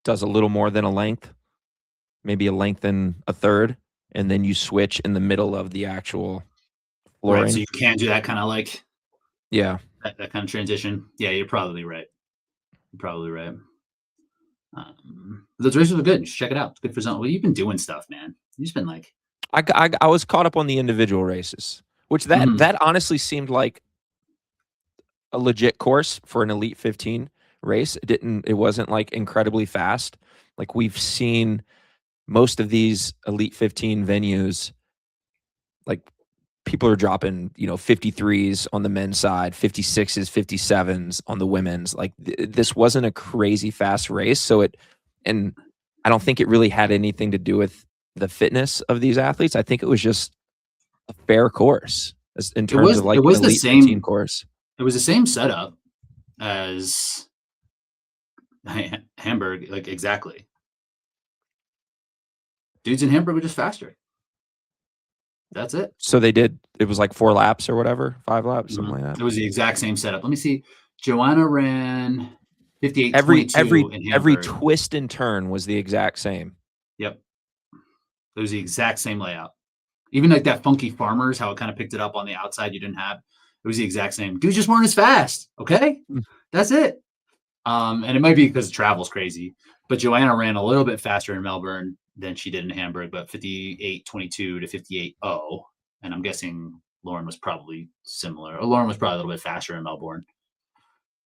does a little more than a length, maybe a length and a third, and then you switch in the middle of the actual Right. So flooring. you can do that kind of like Yeah. that kind of transition. Yeah, you're probably right. You're probably right. Those races are good. You should check it out. It's good for zone. Well, you've been doing stuff, man. You've just been like, I was caught up on the individual races, which mhm. that honestly seemed like a legit course for an Elite 15 race. It wasn't like incredibly fast. Like, we've seen most of these Elite 15 venues, like, people are dropping, 53s on the men's side, 56s, 57s on the women's. Like, this wasn't a crazy fast race. And I don't think it really had anything to do with the fitness of these athletes. I think it was just a fair course in it terms was of it like an was the Elite 15 same. course. It was the same setup as Hamburg. Like, exactly. Dudes in Hamburg were just faster. That's it. So it was like 4 laps or whatever, 5 laps, something like that. It was the exact same setup. Let me see. Joanna ran Every 58:22 in every Hamburg. twist and turn was the exact same. Yep. It was the exact same layout. Even like that funky farmers, how it kind of picked it up on the outside, you didn't have. It was the exact same. Dudes just weren't as fast. Okay, Mm. that's it. And it might be because travel's crazy, but Joanna ran a little bit faster in Melbourne than she did in Hamburg, but 58:22 to 58:0. And I'm guessing Lauren was probably similar. Or Lauren was probably a little bit faster in Melbourne.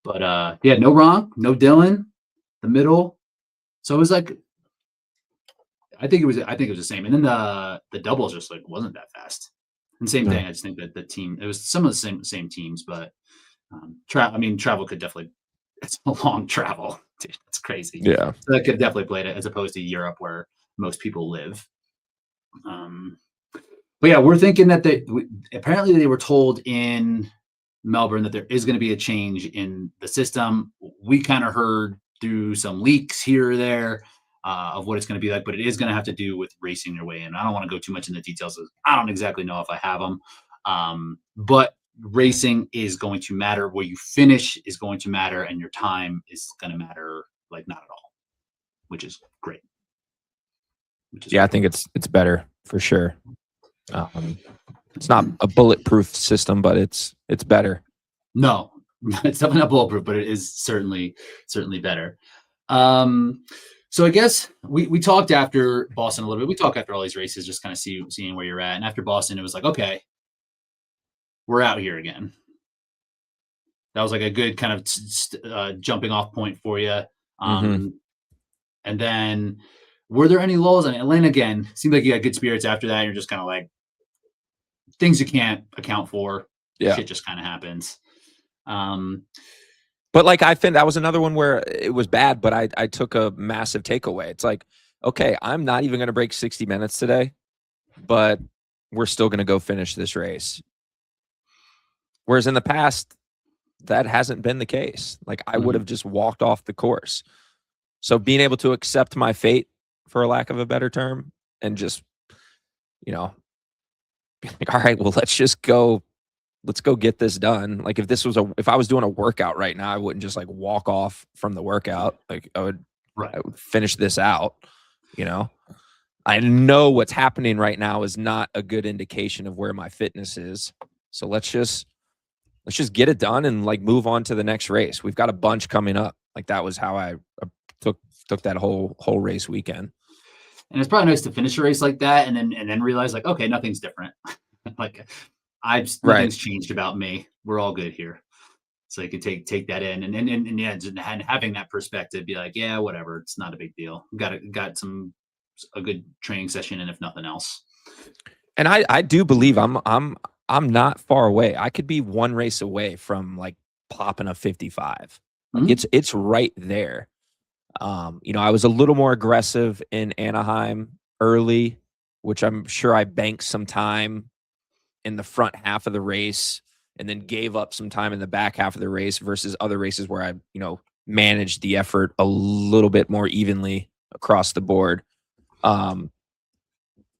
But yeah, no wrong, no Dylan, the middle. So it was like, I think it was the same. And then the doubles just like wasn't that fast. And same No. thing. I just think that the team, it was some of the same teams, but travel could definitely, it's a long travel. Dude, it's crazy. Yeah. So that could definitely play it as opposed to Europe where most people live. Um, but yeah, we're thinking that apparently they were told in Melbourne that there is going to be a change in the system. We kind of heard through some leaks here or there of what it's going to be like, but it is going to have to do with racing your way in. I don't want to go too much into the details. I don't exactly know if I have them, but racing is going to matter. Where you finish is going to matter, and your time is going to matter, like not at all, which is great. Yeah, I think it's better for sure. It's not a bulletproof system, but it's better. No, it's definitely not bulletproof, but it is certainly better. So I guess we talked after Boston a little bit. We talked after all these races, just kind of seeing where you're at. And after Boston, it was like, okay, we're out here again. That was like a good kind of jumping off point for you. Mhm. And then were there any lulls? And Atlanta again seemed like you got good spirits after that. And you're just kind of like things you can't account for. Yeah. Shit just kind of happens. Um, But like I think that was another one where it was bad, but I took a massive takeaway. It's like, okay, I'm not even going to break 60 minutes today, but we're still going to go finish this race. Whereas in the past, that hasn't been the case. Like I would have just walked off the course. So being able to accept my fate, for a lack of a better term, and just, you know, be like, all right, well, let's go get this done. Like if I was doing a workout right now, I wouldn't just like walk off from the workout. Like I would finish this out, you know. I know what's happening right now is not a good indication of where my fitness is. So let's just get it done and like move on to the next race. We've got a bunch coming up. Like that was how I took that whole race weekend. And it's probably nice to finish a race like that and then realize like, okay, nothing's different. Like nothing's changed about me. We're all good here. So you can take that in and yeah, and having that perspective, be like, yeah, whatever, it's not a big deal. Got a good training session, and if nothing else. And I do believe I'm not far away. I could be one race away from like popping a 55. Like it's right there. You know, I was a little more aggressive in Anaheim early, which I'm sure I banked some time in the front half of the race and then gave up some time in the back half of the race versus other races where I, you know, managed the effort a little bit more evenly across the board. But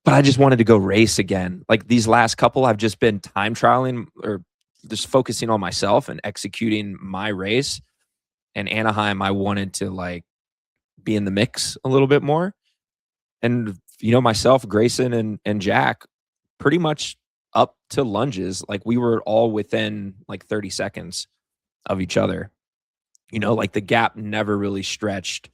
I just wanted to go race again. Like these last couple, I've just been time trialing or just focusing on myself and executing my race. And Anaheim, I wanted to like be in the mix a little bit more. And, you know, myself, Grayson and Jack pretty much up to lunges. Like we were all within like 30 seconds of each other. You know, like the gap never really stretched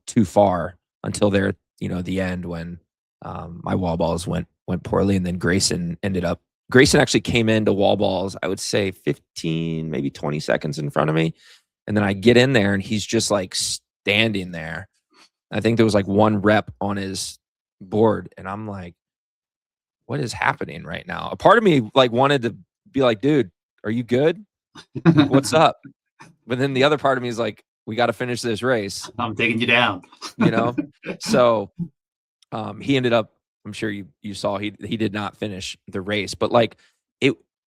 too far until there, you know, the end when my wall balls went poorly. And then Grayson actually came into wall balls, I would say 15, maybe 20 seconds in front of me. And then I get in there and he's just like standing there. I think there was like one rep on his board. And I'm like, what is happening right now? A part of me like wanted to be like, dude, are you good? Like, what's up? But then the other part of me is like, we got to finish this race. I'm taking you down, you know? So he ended up, I'm sure you saw he did not finish the race, but like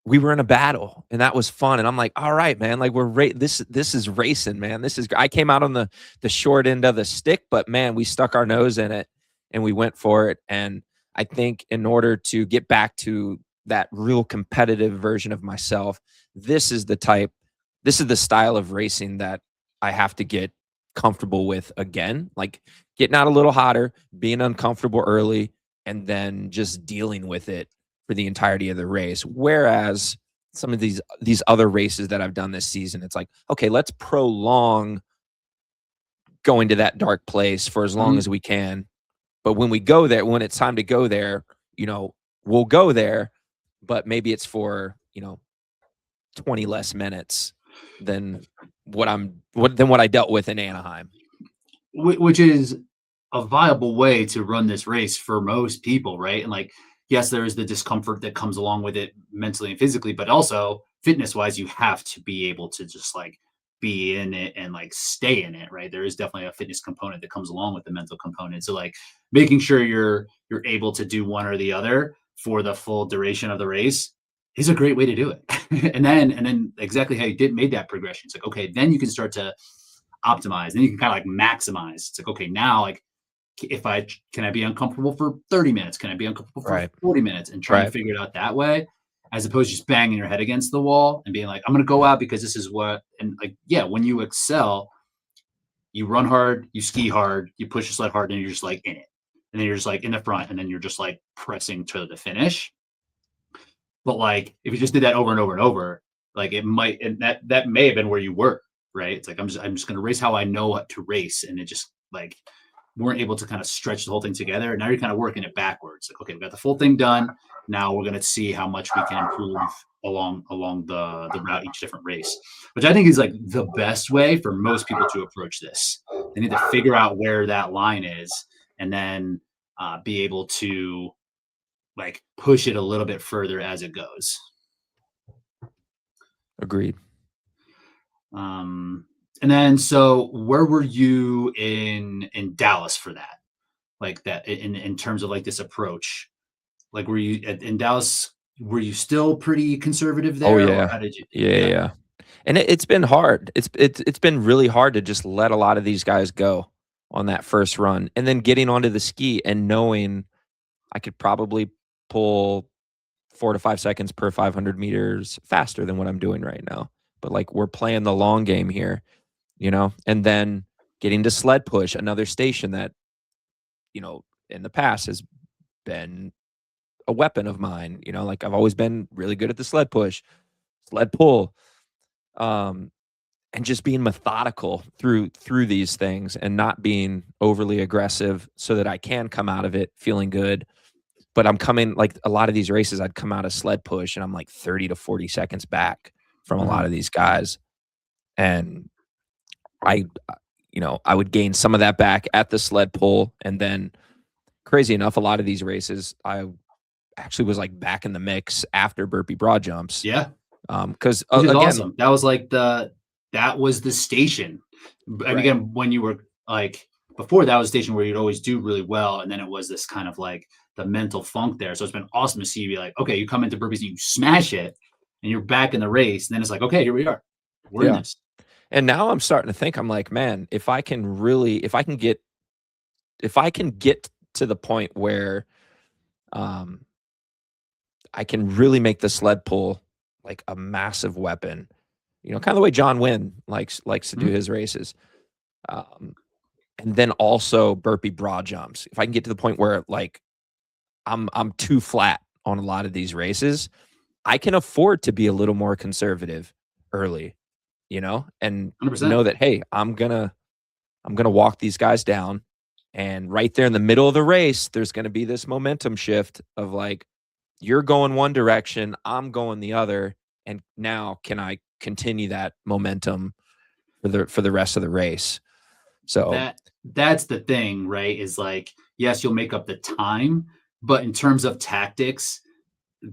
we were in a battle and that was fun. And I'm like, all right, man, like this is racing, man. I came out on the short end of the stick, but man, we stuck our nose in it and we went for it. And I think in order to get back to that real competitive version of myself, this is the style of racing that I have to get comfortable with again, like getting out a little hotter, being uncomfortable early, and then just dealing with it for the entirety of the race. Whereas some of these other races that I've done this season, it's like, okay, let's prolong going to that dark place for as long as we can. But when we go there, when it's time to go there, you know, we'll go there, but maybe it's for, you know, 20 less minutes than what I dealt with in Anaheim. Which is a viable way to run this race for most people, right? And like, yes, there is the discomfort that comes along with it mentally and physically, but also fitness wise, you have to be able to just like be in it and like stay in it, right? There is definitely a fitness component that comes along with the mental component. So like making sure you're able to do one or the other for the full duration of the race is a great way to do it. and then exactly how you made that progression. It's like, okay, then you can start to optimize. Then you can kind of like maximize. It's like, okay, now like can I be uncomfortable for 30 minutes? Can I be uncomfortable for 40 minutes and try and figure it out that way, as opposed to just banging your head against the wall and being like, I'm going to go out because this is what, and like, yeah, when you excel, you run hard, you ski hard, you push your sled hard, and you're just like in it. And then you're just like in the front, and then you're just like pressing to the finish. But like, if you just did that over and over and over, like it might, and that may have been where you were, right? It's like, I'm just going to race how I know what to race. And it just like, weren't able to kind of stretch the whole thing together. And now you're kind of working it backwards. Like, okay, we've got the full thing done. Now we're going to see how much we can improve along the route each different race, which I think is like the best way for most people to approach this. They need to figure out where that line is, and then be able to like push it a little bit further as it goes. Agreed. And then so where were you in Dallas for that? Like that in terms of like this approach? Like were you in Dallas, were you still pretty conservative Oh there, or yeah. how did you? Yeah, Yeah. yeah. And it's been hard. It's been really hard to just let a lot of these guys go on that first run, and then getting onto the ski and knowing I could probably pull 4 to 5 seconds per 500 meters faster than what I'm doing right now. But like we're playing the long game here, you know? And then getting to sled push, another station that, you know, in the past has been a weapon of mine, you know, like I've always been really good at the sled push, sled pull. And just being methodical through these things and not being overly aggressive so that I can come out of it feeling good. But I'm coming like a lot of these races, I'd come out of sled push and I'm like 30 to 40 seconds back from a lot of these guys. And I, you know, I would gain some of that back at the sled pull. And then crazy enough, a lot of these races, I actually was like back in the mix after burpee broad jumps. Yeah. Because Which is again, awesome. That was like that was the station. And right. again, when you were like before, that was a station where you'd always do really well, and then it was this kind of like the mental funk there. So it's been awesome to see you be like, okay, you come into burpees and you smash it, and you're back in the race. And then it's like, okay, here we are. We're in this. And now I'm starting to think, I'm like, man, if I can get to the point where I can really make the sled pull like a massive weapon, you know, kind of the way John Wynn likes to do his races. And then also burpee broad jumps. If I can get to the point where like I'm too flat on a lot of these races, I can afford to be a little more conservative early, you know, and 100%. know that, hey, I'm gonna walk these guys down, and right there in the middle of the race, there's gonna be this momentum shift of like, you're going one direction, I'm going the other, and now can I continue that momentum for the rest of the race? So that's the thing, right? Is like, yes, you'll make up the time, but in terms of tactics,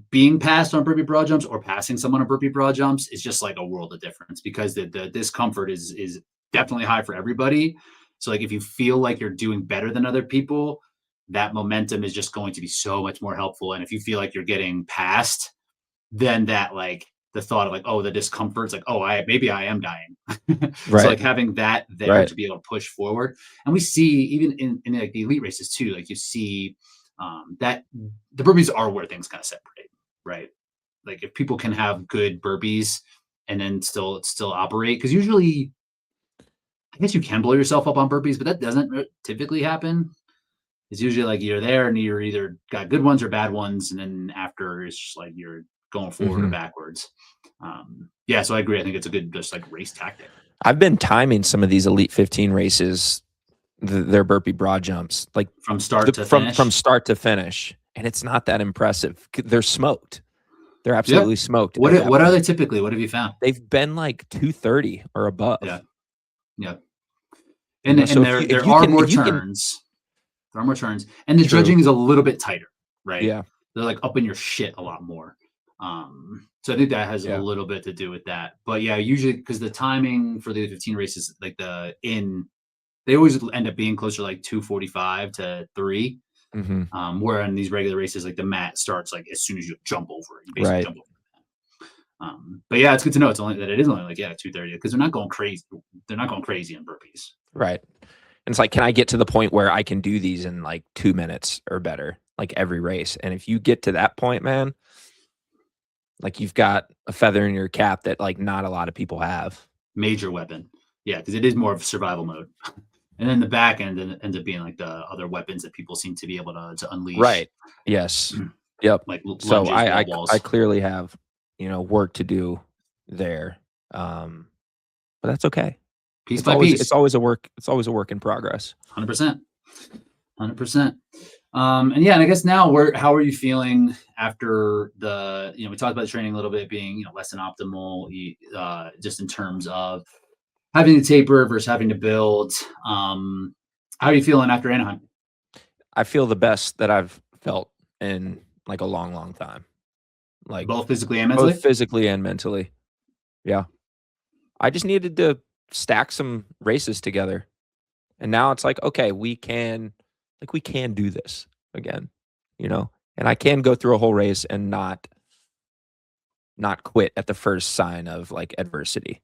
being passed on burpee broad jumps or passing someone on burpee broad jumps is just like a world of difference, because the discomfort is definitely high for everybody. So like if you feel like you're doing better than other people, that momentum is just going to be so much more helpful. And if you feel like you're getting passed, then that like the thought of like, oh, the discomfort's like, oh, maybe I am dying. So like having that there to be able to push forward. And we see even in like the elite races too, like you see that the burpees are where things kind of separate, right? Like if people can have good burpees and then still operate, because usually I guess you can blow yourself up on burpees, but that doesn't typically happen. It's usually like you're there and you're either got good ones or bad ones, and then after it's just like you're going forward or backwards. Yeah, so I agree. I think it's a good just like race tactic. I've been timing some of these Elite 15 races, their burpee broad jumps, like from start to finish. From start to finish, and it's not that impressive. They're smoked. They're absolutely smoked. What are they typically? What have you found? They've been like 230 or above. Yeah. And there are more turns. There are more turns, and the judging is a little bit tighter, right? Yeah, they're like up in your shit a lot more. So I think that has a little bit to do with that. But yeah, usually because the timing for the 15 races, like they always end up being closer to like 2:45 to 3. Where in these regular races, like the mat starts like as soon as you jump over it. You basically jump over the mat. But yeah, it's good to know it is only like 2:30, because they're not going crazy. They're not going crazy in burpees. Right. And it's like, can I get to the point where I can do these in like 2 minutes or better, like every race? And if you get to that point, man, like you've got a feather in your cap that like not a lot of people have. Major weapon. Yeah, because it is more of survival mode. And then the back end ends up being like the other weapons that people seem to be able to unleash. Right. Yes. Yep. Like lunges, so I clearly have, work to do there. But that's okay. Piece by piece. It's always a work in progress. 100%. 100%. And yeah, and I guess now how are you feeling after we talked about the training a little bit being, less than optimal, just in terms of having to taper versus having to build. How are you feeling after Anaheim? I feel the best that I've felt in like a long, long time. Like Both physically and both mentally? physically and mentally. Yeah. I just needed to stack some races together. And now it's like, okay, we can do this again, you know? And I can go through a whole race and not quit at the first sign of like adversity.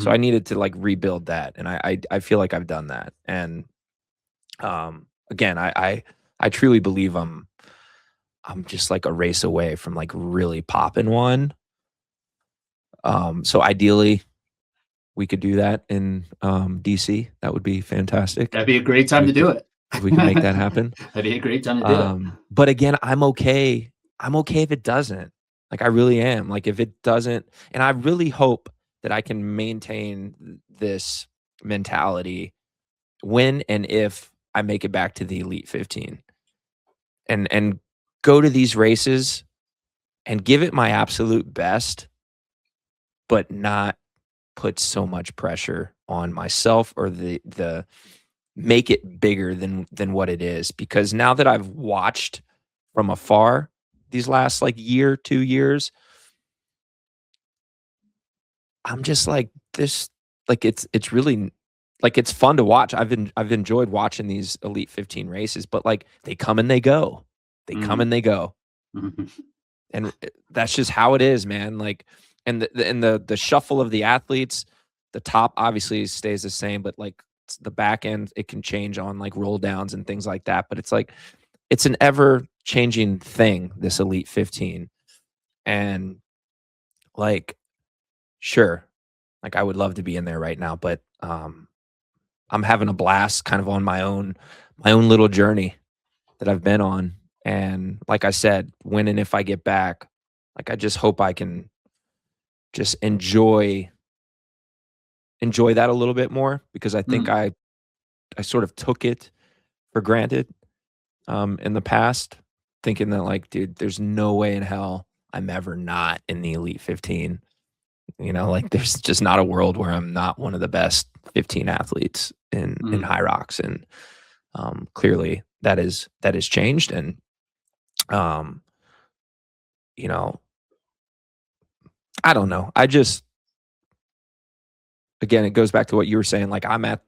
So I Mhm. needed to like rebuild that. And I feel like I've done that. And again, I truly believe I'm just like a race away from like really popping one. So ideally we could do that in DC. That would be fantastic. That'd be a great time We to do could it. if we can make that happen. That'd be a great time to do it. But again, I'm okay. I'm okay if it doesn't. Like I really am. Like if it doesn't, and I really hope that I can maintain this mentality when and if I make it back to the Elite 15 and go to these races and give it my absolute best, but not put so much pressure on myself or the make it bigger than what it is. Because now that I've watched from afar these last like year, 2 years, I'm just like this. Like it's really like it's fun to watch. I've enjoyed watching these Elite 15 races, but like they come and they go, they come Mhm. and they go, Mhm. and that's just how it is, man. Like, and the shuffle of the athletes, the top obviously stays the same, but like the back end it can change on like roll downs and things like that. But it's like it's an ever changing thing. This Elite 15, and like sure, like I would love to be in there right now, but I'm having a blast kind of on my own little journey that I've been on. And like I said, when and if I get back, like I just hope I can just enjoy that a little bit more because I think Mhm. I sort of took it for granted in the past, thinking that like, dude, there's no way in hell I'm ever not in the Elite 15. You know, like there's just not a world where I'm not one of the best 15 athletes in Mhm. HYROX, and clearly that is changed. And um, you know, I don't know. I just again, it goes back to what you were saying. Like I'm at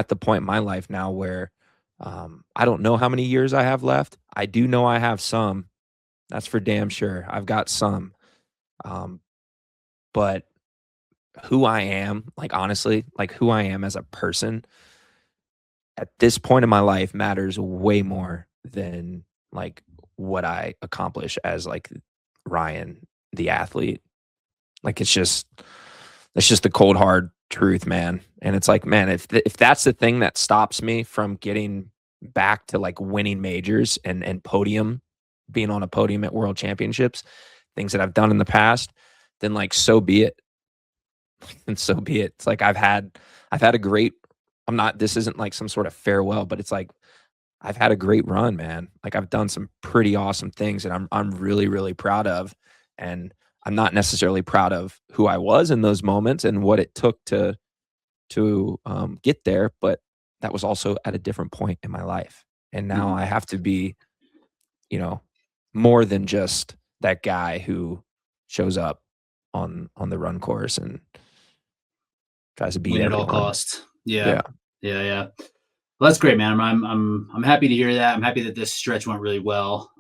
the point in my life now where I don't know how many years I have left. I do know I have some. That's for damn sure. I've got some. Um, but who I am, like honestly, like who I am as a person at this point in my life matters way more than like what I accomplish as like Ryan the athlete. Like it's just the cold hard truth, man. And it's like, man, if that's the thing that stops me from getting back to like winning majors and podium, being on a podium at world championships, things that I've done in the past, then like so be it. And so be it. It's like I've had a great I'm not this isn't like some sort of farewell, but it's like I've had a great run, man. Like I've done some pretty awesome things and I'm really, really proud of. And I'm not necessarily proud of who I was in those moments and what it took to get there, but that was also at a different point in my life. And now Mhm. I have to be, you know, more than just that guy who shows up on the run course and tries to beat Win at all everyone. costs. Yeah. Yeah. Yeah, yeah. Well, that's great, man. I'm happy to hear that. I'm happy that this stretch went really well.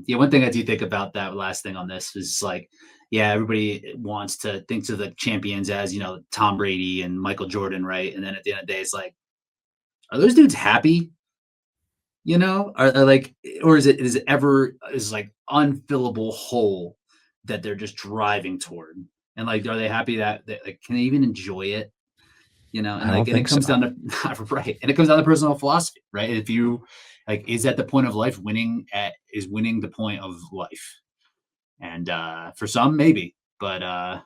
Yeah, one thing I do think about that last thing on this is like, yeah, everybody wants to think of the champions as Tom Brady and Michael Jordan, right? And then at the end of the day, it's like, are those dudes happy? Are like, or is it ever is like unfillable hole that they're just driving toward? And like, are they happy that like can they even enjoy it? And I like, don't and it think comes so. down to right, and it comes down to personal philosophy, right? If you like, is at the point of life winning the point of life, and for some maybe, but for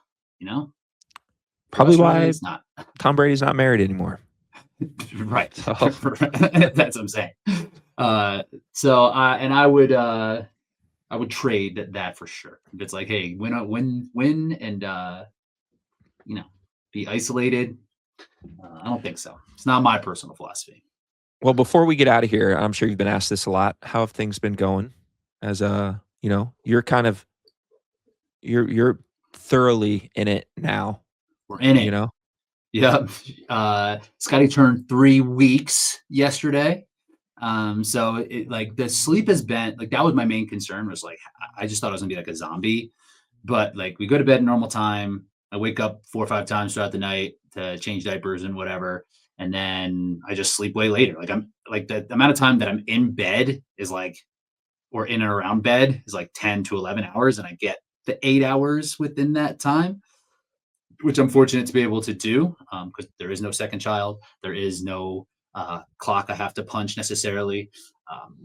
Probably us, really, why it's not. Tom Brady's not married anymore. Right. So That's what I'm saying. So I would trade that for sure. If it's like, hey, win, and you know, be isolated. I don't think so. It's not my personal philosophy. Well, before we get out of here, I'm sure you've been asked this a lot. How have things been going? As you're kind of you're thoroughly in it now. We're in You it. know, Yep. Scotty turned 3 weeks yesterday. So like the sleep has been like that was my main concern was like I just thought I was gonna be like a zombie, but like we go to bed at normal time. I wake up 4 or 5 times throughout the night to change diapers and whatever, and then I just sleep way later. Like I'm like the amount of time that I'm in bed is like or in and around bed is like 10 to 11 hours, and I get the 8 hours within that time, which I'm fortunate to be able to do because there is no second child. There is no clock I have to punch necessarily.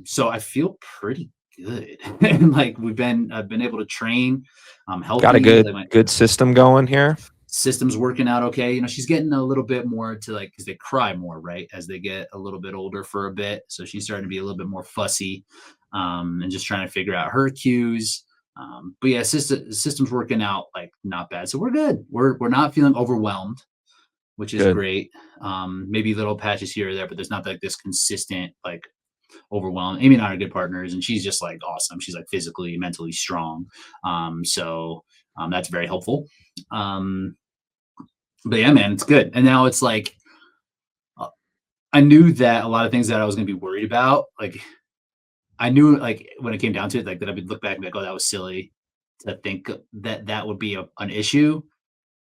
So I feel pretty good. And like I've been able to train. I'm got a healthy. good Like my good system going here. system's working out okay. You know, she's getting a little bit more to like, because they cry more, right? As they get a little bit older for a bit. So she's starting to be a little bit more fussy and just trying to figure out her cues. But yeah, system's working out like not bad. So we're good. We're not feeling overwhelmed, which is Good. great. Maybe little patches here or there, but there's not like this consistent like overwhelm. Amy and I are good partners, and she's just like awesome. She's like physically, mentally strong. So that's very helpful. But yeah, man, it's good. And now it's like uh, I knew that a lot of things that I was going to be worried about, like I knew like when it came down to it, like that I would look back and be like, oh, that was silly to think that that would be an issue.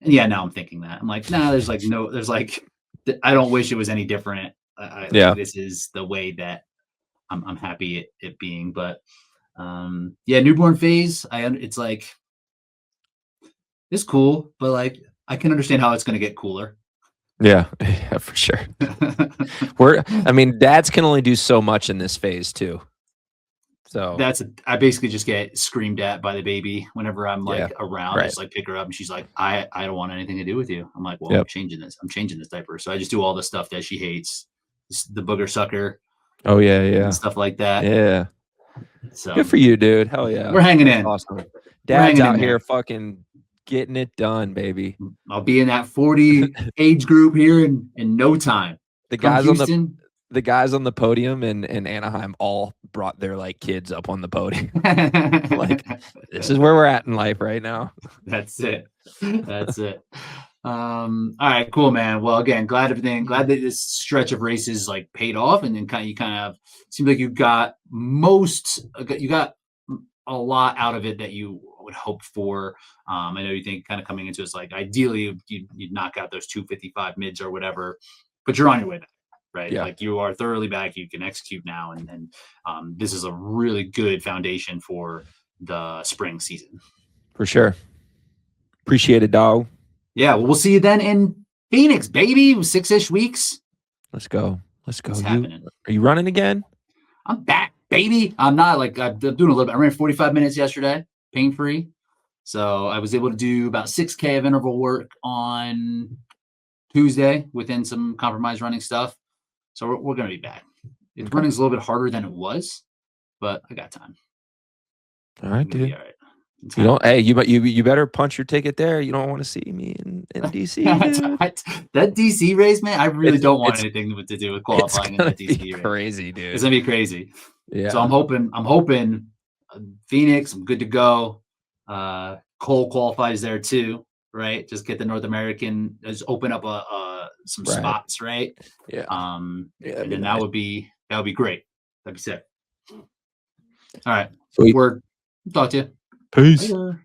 And yeah, now I'm thinking that I'm like, nah, there's like no, there's like, I don't wish it was any different. Like Yeah. this is the way that I'm happy it being. But yeah, newborn phase, it's like it's cool, but like I can understand how it's going to get cooler. Yeah, yeah, for sure. I mean, dads can only do so much in this phase too. So I basically just get screamed at by the baby whenever I'm yeah, like around. I right. just like pick her up and she's like, I don't want anything to do with you. I'm like, well, Yep. I'm changing this diaper. So I just do all the stuff that she hates, the booger sucker Oh yeah, yeah, and stuff like that. yeah. So Good for you, dude. Hell yeah. we're hanging That's in. awesome. We're Dad's hanging in out there. here fucking getting it done, baby. I'll be in that 40 age group here in no time. The Come guys Houston. the guys on the podium in Anaheim all brought their like kids up on the podium. Like, this is where we're at in life right now. That's it. That's it. All right, cool, man. Well, again, glad that this stretch of races like paid off, and then you kind of seems like you got a lot out of it that you would hope for. I know you think kind of coming into it's like ideally you'd knock out those 255 mids or whatever, but you're on your way back, right? Yeah. Like you are thoroughly back. You can execute now, and this is a really good foundation for the spring season. For sure. Appreciate it, dog. Yeah, well, we'll see you then in Phoenix, baby. 6-ish weeks. Let's go. Let's go. It's happening. Are you running again? I'm back, baby. I'm not like I'm doing a little bit. I ran 45 minutes yesterday, pain free. So I was able to do about 6K of interval work on Tuesday within some compromise running stuff. So we're going to be back. Running's a little bit harder than it was, but I got time. All right, dude. All right. You don't. Hey, you better punch your ticket there. You don't want to see me in DC. That DC race, man. I really don't want anything to do with qualifying in that DC race. Crazy, dude. It's gonna be crazy. Yeah. So I'm hoping Phoenix. I'm good to go. Cole qualifies there too, right? Just get the North American. Just open up some spots, right? Yeah. And then that would be great. That'd be sick. All right. Sweet. Word. Talk to you. Peace. Later.